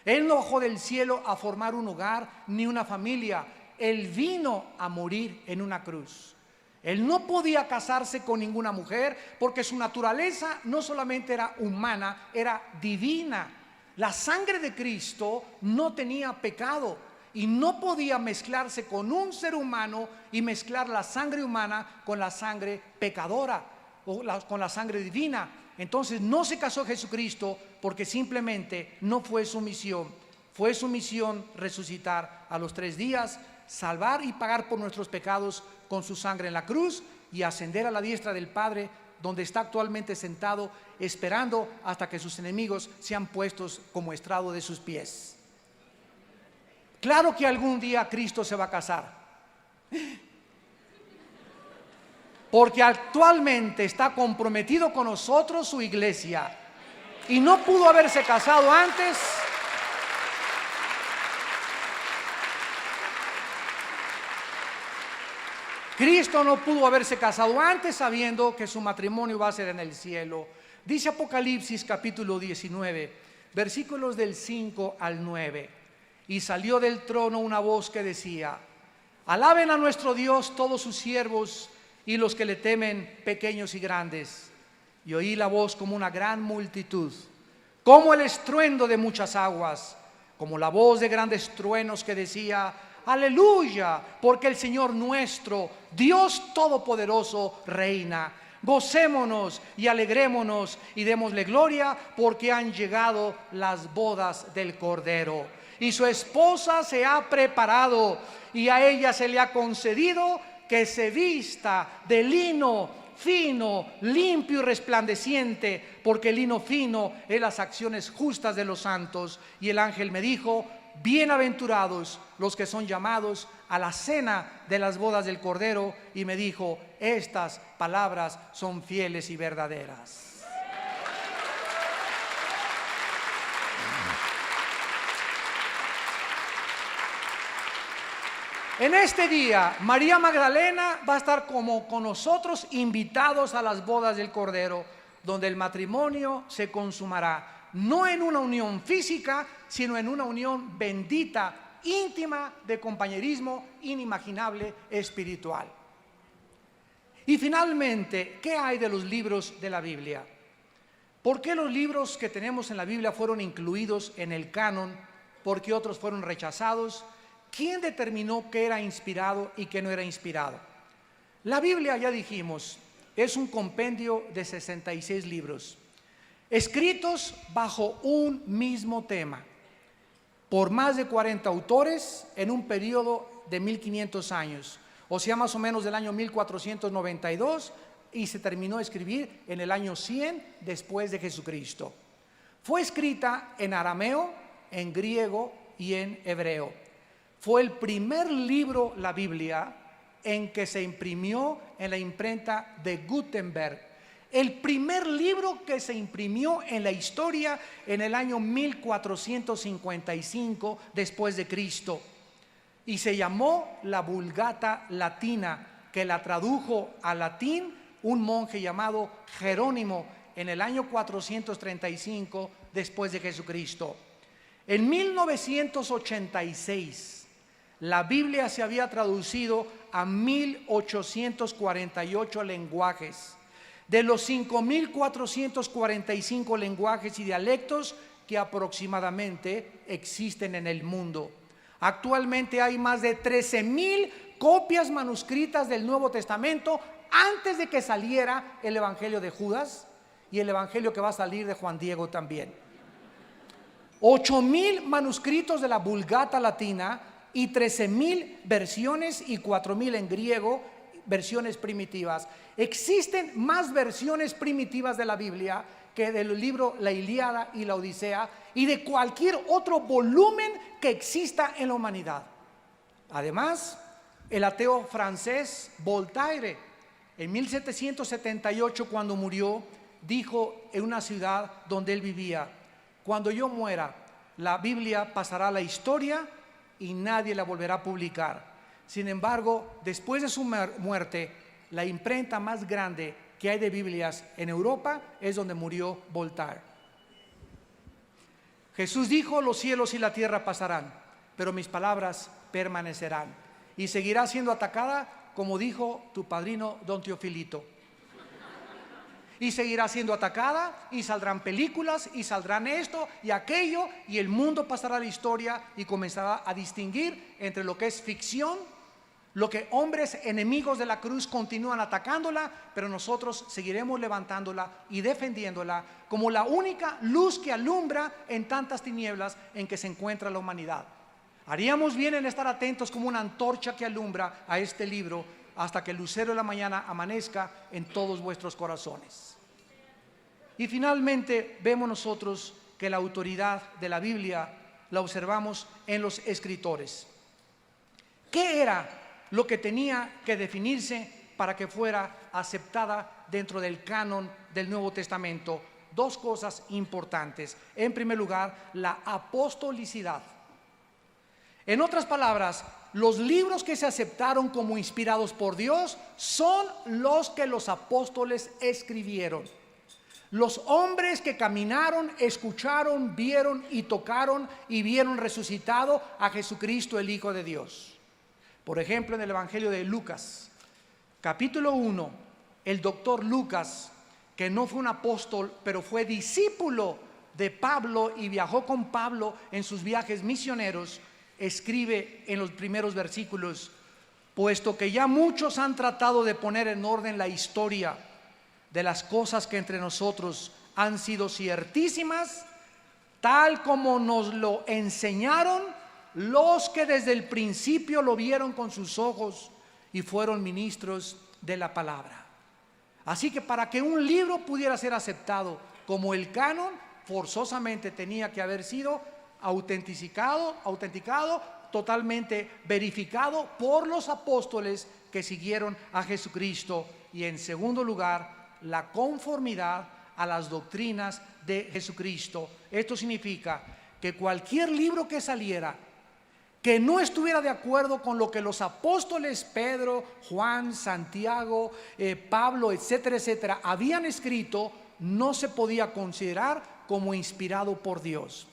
Él no bajó del cielo a formar un hogar ni una familia. Él vino a morir en una cruz. Él no podía casarse con ninguna mujer porque su naturaleza no solamente era humana, era divina. La sangre de Cristo no tenía pecado y no podía mezclarse con un ser humano y mezclar la sangre humana con la sangre pecadora o con la sangre divina. Entonces no se casó Jesucristo porque simplemente no fue su misión. Fue su misión resucitar a los 3 días, salvar y pagar por nuestros pecados con su sangre en la cruz y ascender a la diestra del Padre, donde está actualmente sentado, esperando hasta que sus enemigos sean puestos como estrado de sus pies. Claro que algún día Cristo se va a casar, porque actualmente está comprometido con nosotros su iglesia, y no pudo haberse casado antes. Cristo no pudo haberse casado antes sabiendo que su matrimonio va a ser en el cielo. Dice Apocalipsis capítulo 19, versículos del 5 al 9. Y salió del trono una voz que decía: alaben a nuestro Dios todos sus siervos y los que le temen, pequeños y grandes. Y oí la voz como una gran multitud, como el estruendo de muchas aguas, como la voz de grandes truenos que decía: aleluya, porque el Señor nuestro, Dios Todopoderoso, reina. Gocémonos y alegrémonos y démosle gloria, porque han llegado las bodas del Cordero. Y su esposa se ha preparado, y a ella se le ha concedido que se vista de lino fino, limpio y resplandeciente, porque el lino fino es las acciones justas de los santos. Y el ángel me dijo: bienaventurados los que son llamados a la cena de las bodas del Cordero. Y me dijo: estas palabras son fieles y verdaderas. En este día, María Magdalena va a estar como con nosotros, invitados a las bodas del Cordero, donde el matrimonio se consumará, no en una unión física, sino en una unión bendita, íntima, de compañerismo inimaginable, espiritual. Y finalmente, ¿qué hay de los libros de la Biblia? ¿Por qué los libros que tenemos en la Biblia fueron incluidos en el canon? ¿Por qué otros fueron rechazados? ¿Quién determinó qué era inspirado y qué no era inspirado? La Biblia, ya dijimos, es un compendio de 66 libros, escritos bajo un mismo tema, por más de 40 autores en un periodo de 1500 años, o sea, más o menos del año 1492, y se terminó de escribir en el año 100 después de Jesucristo. Fue escrita en arameo, en griego y en hebreo. Fue el primer libro, la Biblia, en que se imprimió en la imprenta de Gutenberg. El primer libro que se imprimió en la historia en el año 1455 después de Cristo. Y se llamó la Vulgata Latina, que la tradujo al latín un monje llamado Jerónimo en el año 435 después de Jesucristo. En 1986, la Biblia se había traducido a 1848 lenguajes. De los 5445 lenguajes y dialectos que aproximadamente existen en el mundo. Actualmente hay más de 13,000 copias manuscritas del Nuevo Testamento antes de que saliera el Evangelio de Judas y el Evangelio que va a salir de Juan Diego también. 8,000 manuscritos de la Vulgata Latina y 13,000 versiones y 4,000 en griego, versiones primitivas. Existen más versiones primitivas de la Biblia que del libro La Ilíada y la Odisea y de cualquier otro volumen que exista en la humanidad. Además, el ateo francés Voltaire, en 1778, cuando murió, dijo en una ciudad donde él vivía: cuando yo muera, la Biblia pasará a la historia y nadie la volverá a publicar. Sin embargo, después de su muerte, la imprenta más grande que hay de Biblias en Europa es donde murió Voltaire. Jesús dijo: los cielos y la tierra pasarán, pero mis palabras permanecerán. Y seguirá siendo atacada, como dijo tu padrino don Teofilito. Y seguirá siendo atacada, y saldrán películas, y saldrán esto y aquello, y el mundo pasará a la historia y comenzará a distinguir entre lo que es ficción, lo que hombres enemigos de la cruz continúan atacándola, pero nosotros seguiremos levantándola y defendiéndola como la única luz que alumbra en tantas tinieblas en que se encuentra la humanidad. Haríamos bien en estar atentos como una antorcha que alumbra a este libro hasta que el lucero de la mañana amanezca en todos vuestros corazones. Y finalmente vemos nosotros que la autoridad de la Biblia la observamos en los escritores. ¿Qué era lo que tenía que definirse para que fuera aceptada dentro del canon del Nuevo Testamento? Dos cosas importantes. En primer lugar, la apostolicidad. En otras palabras, los libros que se aceptaron como inspirados por Dios son los que los apóstoles escribieron. Los hombres que caminaron, escucharon, vieron y tocaron y vieron resucitado a Jesucristo, el Hijo de Dios. Por ejemplo, en el Evangelio de Lucas, capítulo 1, el doctor Lucas, que no fue un apóstol, pero fue discípulo de Pablo y viajó con Pablo en sus viajes misioneros, escribe en los primeros versículos: puesto que ya muchos han tratado de poner en orden la historia de las cosas que entre nosotros han sido ciertísimas, tal como nos lo enseñaron los que desde el principio lo vieron con sus ojos y fueron ministros de la palabra. Así que para que un libro pudiera ser aceptado como el canon, forzosamente tenía que haber sido autenticado, totalmente verificado por los apóstoles que siguieron a Jesucristo. Y en segundo lugar, la conformidad a las doctrinas de Jesucristo. Esto significa que cualquier libro que saliera que no estuviera de acuerdo con lo que los apóstoles Pedro, Juan, Santiago, Pablo, etcétera, etcétera, habían escrito, no se podía considerar como inspirado por Dios.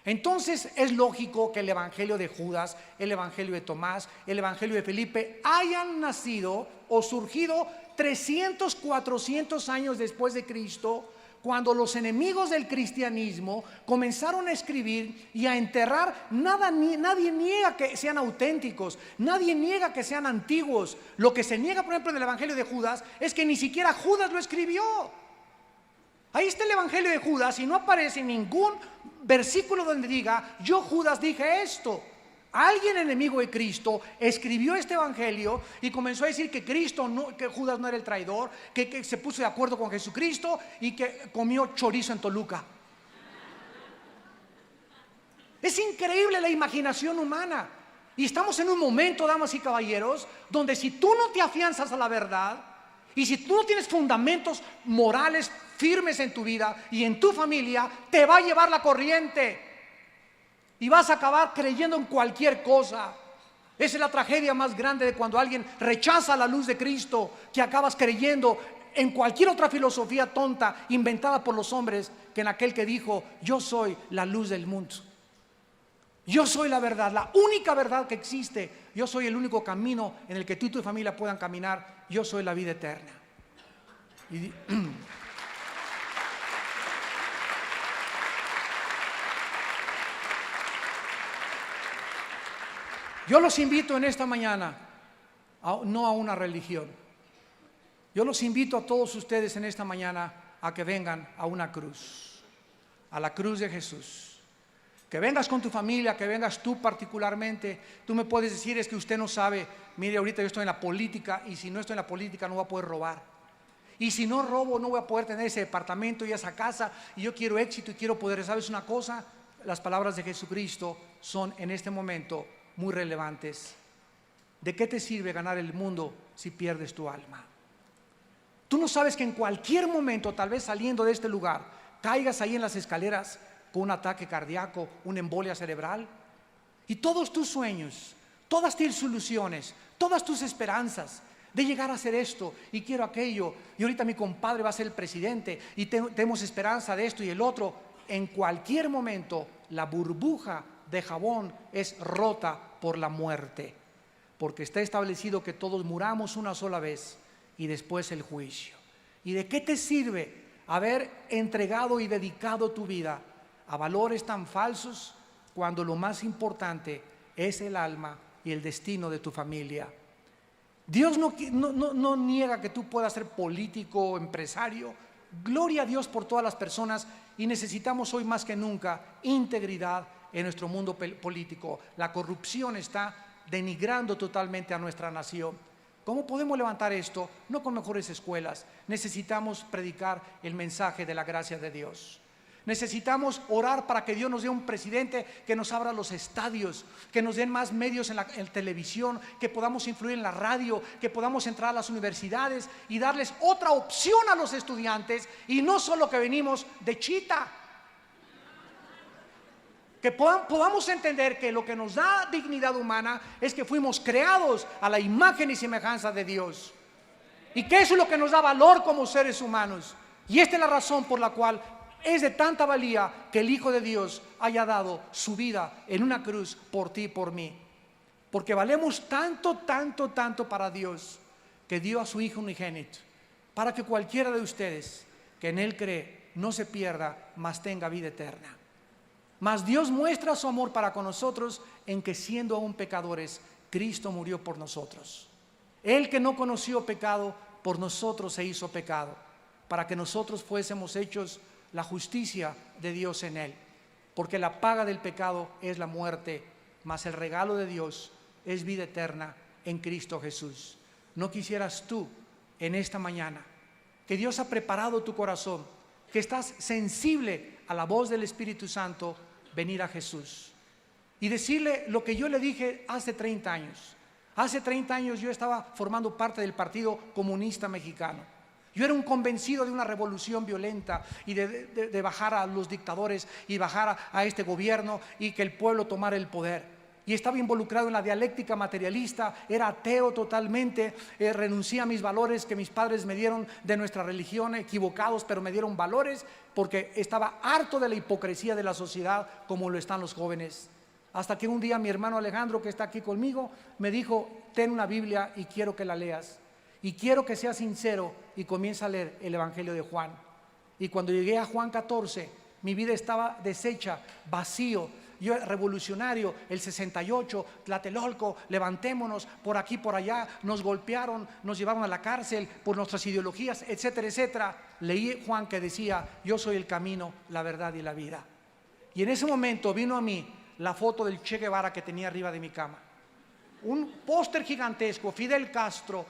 Entonces es lógico que el Evangelio de Judas, el Evangelio de Tomás, el Evangelio de Felipe hayan nacido o surgido 300, 400 años después de Cristo, cuando los enemigos del cristianismo comenzaron a escribir y a enterrar. Nadie niega que sean auténticos, nadie niega que sean antiguos. Lo que se niega, por ejemplo, en el Evangelio de Judas es que ni siquiera Judas lo escribió. Ahí está el Evangelio de Judas y no aparece ningún versículo donde diga: yo, Judas, dije esto. Alguien enemigo de Cristo escribió este evangelio y comenzó a decir que que Judas no era el traidor, que se puso de acuerdo con Jesucristo y que comió chorizo en Toluca. Es increíble la imaginación humana. Y estamos en un momento, damas y caballeros, donde si tú no te afianzas a la verdad y si tú no tienes fundamentos morales firmes en tu vida y en tu familia, te va a llevar la corriente. Y vas a acabar creyendo en cualquier cosa. Esa es la tragedia más grande de cuando alguien rechaza la luz de Cristo, que acabas creyendo en cualquier otra filosofía tonta inventada por los hombres, que en aquel que dijo: yo soy la luz del mundo, yo soy la verdad, la única verdad que existe, yo soy el único camino en el que tú y tu familia puedan caminar, yo soy la vida eterna. Yo los invito en esta mañana, no a una religión. Yo los invito a todos ustedes en esta mañana a que vengan a una cruz, a la cruz de Jesús. Que vengas con tu familia, que vengas tú particularmente. Tú me puedes decir: es que usted no sabe, mire, ahorita yo estoy en la política y si no estoy en la política no voy a poder robar. Y si no robo no voy a poder tener ese departamento y esa casa y yo quiero éxito y quiero poder. ¿Sabes una cosa? Las palabras de Jesucristo son en este momento muy relevantes. ¿De qué te sirve ganar el mundo si pierdes tu alma? Tú no sabes que en cualquier momento, tal vez saliendo de este lugar, caigas ahí en las escaleras con un ataque cardíaco, una embolia cerebral, y todos tus sueños, todas tus ilusiones, todas tus esperanzas de llegar a hacer esto y quiero aquello, y ahorita mi compadre va a ser el presidente y tenemos esperanza de esto y el otro. En cualquier momento la burbuja de jabón es rota por la muerte, porque está establecido que todos muramos una sola vez y después el juicio. ¿Y de qué te sirve haber entregado y dedicado tu vida a valores tan falsos cuando lo más importante es el alma y el destino de tu familia? Dios no niega que tú puedas ser político o empresario. Gloria a Dios por todas las personas, y necesitamos hoy más que nunca integridad en nuestro mundo político. La corrupción está denigrando totalmente a nuestra nación. ¿Cómo podemos levantar esto? No con mejores escuelas. Necesitamos predicar el mensaje de la gracia de Dios. Necesitamos orar para que Dios nos dé un presidente que nos abra los estadios, que nos den más medios en televisión, que podamos influir en la radio, que podamos entrar a las universidades y darles otra opción a los estudiantes, y no solo que venimos de chita. Que podamos entender que lo que nos da dignidad humana es que fuimos creados a la imagen y semejanza de Dios, y que eso es lo que nos da valor como seres humanos. Y esta es la razón por la cual es de tanta valía que el Hijo de Dios haya dado su vida en una cruz por ti y por mí, porque valemos tanto, tanto, tanto para Dios, que dio a su Hijo unigénito, para que cualquiera de ustedes que en Él cree no se pierda, mas tenga vida eterna. Mas Dios muestra su amor para con nosotros en que, siendo aún pecadores, Cristo murió por nosotros. Él, que no conoció pecado, por nosotros se hizo pecado, para que nosotros fuésemos hechos la justicia de Dios en Él. Porque la paga del pecado es la muerte, mas el regalo de Dios es vida eterna en Cristo Jesús. ¿No quisieras tú en esta mañana que Dios ha preparado tu corazón, que estás sensible a la voz del Espíritu Santo, venir a Jesús y decirle lo que yo le dije hace 30 años? Hace 30 años yo estaba formando parte del Partido Comunista Mexicano. Yo era un convencido de una revolución violenta y de bajar a los dictadores y bajar a este gobierno y que el pueblo tomara el poder. Y estaba involucrado en la dialéctica materialista, era ateo totalmente, renuncié a mis valores que mis padres me dieron de nuestra religión, equivocados, pero me dieron valores, porque estaba harto de la hipocresía de la sociedad como lo están los jóvenes. Hasta que un día mi hermano Alejandro, que está aquí conmigo, me dijo: ten una Biblia y quiero que la leas. Y quiero que seas sincero y comienza a leer el Evangelio de Juan. Y cuando llegué a Juan 14, mi vida estaba deshecha, vacío. Yo era revolucionario, el 68, Tlatelolco, levantémonos, por aquí, por allá, nos golpearon, nos llevaron a la cárcel por nuestras ideologías, etcétera, etcétera. Leí Juan que decía: yo soy el camino, la verdad y la vida. Y en ese momento vino a mí la foto del Che Guevara que tenía arriba de mi cama. Un póster gigantesco, Fidel Castro,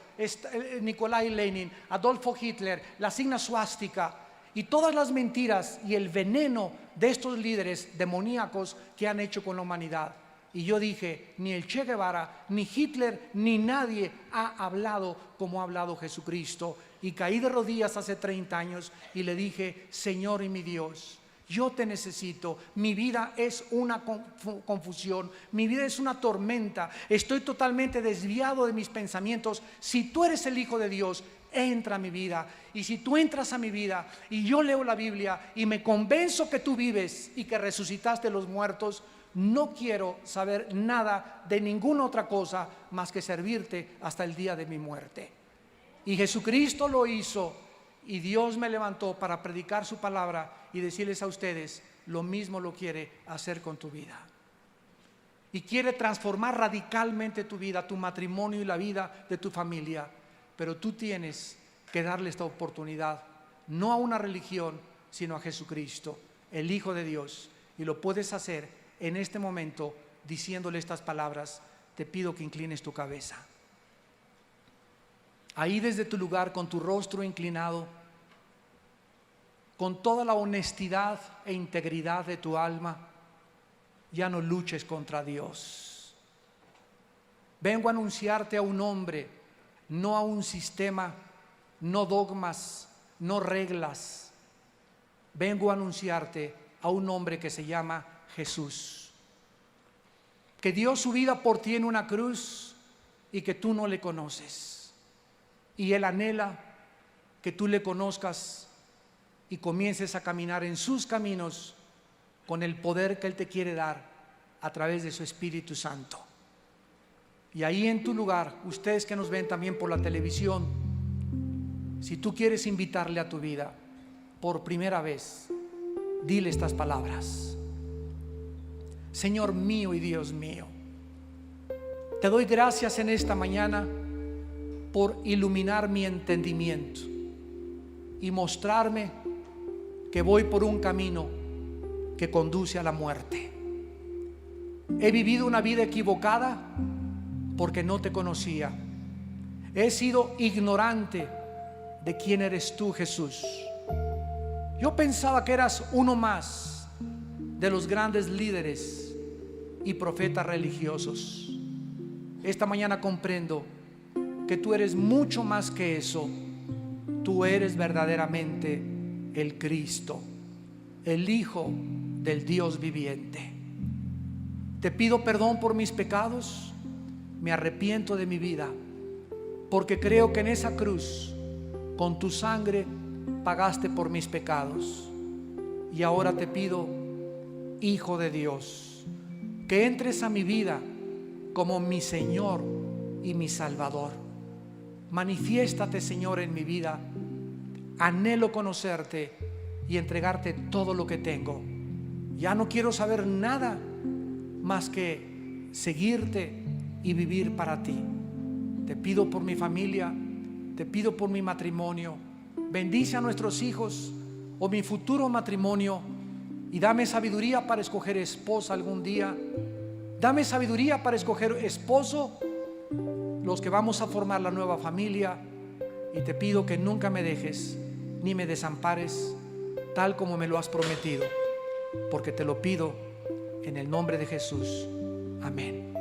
Nikolai Lenin, Adolfo Hitler, la signa suástica y todas las mentiras y el veneno de estos líderes demoníacos que han hecho con la humanidad. Y yo dije: ni el Che Guevara, ni Hitler, ni nadie ha hablado como ha hablado Jesucristo. Y caí de rodillas hace 30 años y le dije: Señor y mi Dios, yo te necesito. Mi vida es una confusión, mi vida es una tormenta, estoy totalmente desviado de mis pensamientos. Si tú eres el Hijo de Dios, entra a mi vida. Y si tú entras a mi vida y yo leo la Biblia y me convenzo que tú vives y que resucitaste de los muertos, no quiero saber nada de ninguna otra cosa más que servirte hasta el día de mi muerte. Y Jesucristo lo hizo, y Dios me levantó para predicar su palabra y decirles a ustedes: lo mismo lo quiere hacer con tu vida. Y quiere transformar radicalmente tu vida, tu matrimonio y la vida de tu familia. Pero tú tienes que darle esta oportunidad, no a una religión, sino a Jesucristo, el Hijo de Dios. Y lo puedes hacer en este momento diciéndole estas palabras. Te pido que inclines tu cabeza. Ahí desde tu lugar, con tu rostro inclinado, con toda la honestidad e integridad de tu alma, ya no luches contra Dios. Vengo a anunciarte a un hombre, no a un sistema, no dogmas, no reglas. Vengo a anunciarte a un hombre que se llama Jesús, que dio su vida por ti en una cruz y que tú no le conoces. Y Él anhela que tú le conozcas y comiences a caminar en sus caminos con el poder que Él te quiere dar a través de su Espíritu Santo. Y ahí en tu lugar, ustedes que nos ven también por la televisión, si tú quieres invitarle a tu vida por primera vez, dile estas palabras: Señor mío y Dios mío, te doy gracias en esta mañana por iluminar mi entendimiento y mostrarme que voy por un camino que conduce a la muerte. He vivido una vida equivocada porque no te conocía. He sido ignorante de quién eres tú, Jesús. Yo pensaba que eras uno más de los grandes líderes y profetas religiosos. Esta mañana comprendo que tú eres mucho más que eso. Tú eres verdaderamente el Cristo, el Hijo del Dios viviente. Te pido perdón por mis pecados. Me arrepiento de mi vida, porque creo que en esa cruz, con tu sangre, pagaste por mis pecados. Y ahora te pido, Hijo de Dios, que entres a mi vida como mi Señor y mi Salvador. Manifiéstate, Señor, en mi vida. Anhelo conocerte y entregarte todo lo que tengo. Ya no quiero saber nada más que seguirte y vivir para ti. Te pido por mi familia, te pido por mi matrimonio. Bendice a nuestros hijos o mi futuro matrimonio y dame sabiduría para escoger esposa algún día. Dame sabiduría para escoger esposo, los que vamos a formar la nueva familia. Y te pido que nunca me dejes ni me desampares, tal como me lo has prometido, porque te lo pido en el nombre de Jesús. Amén.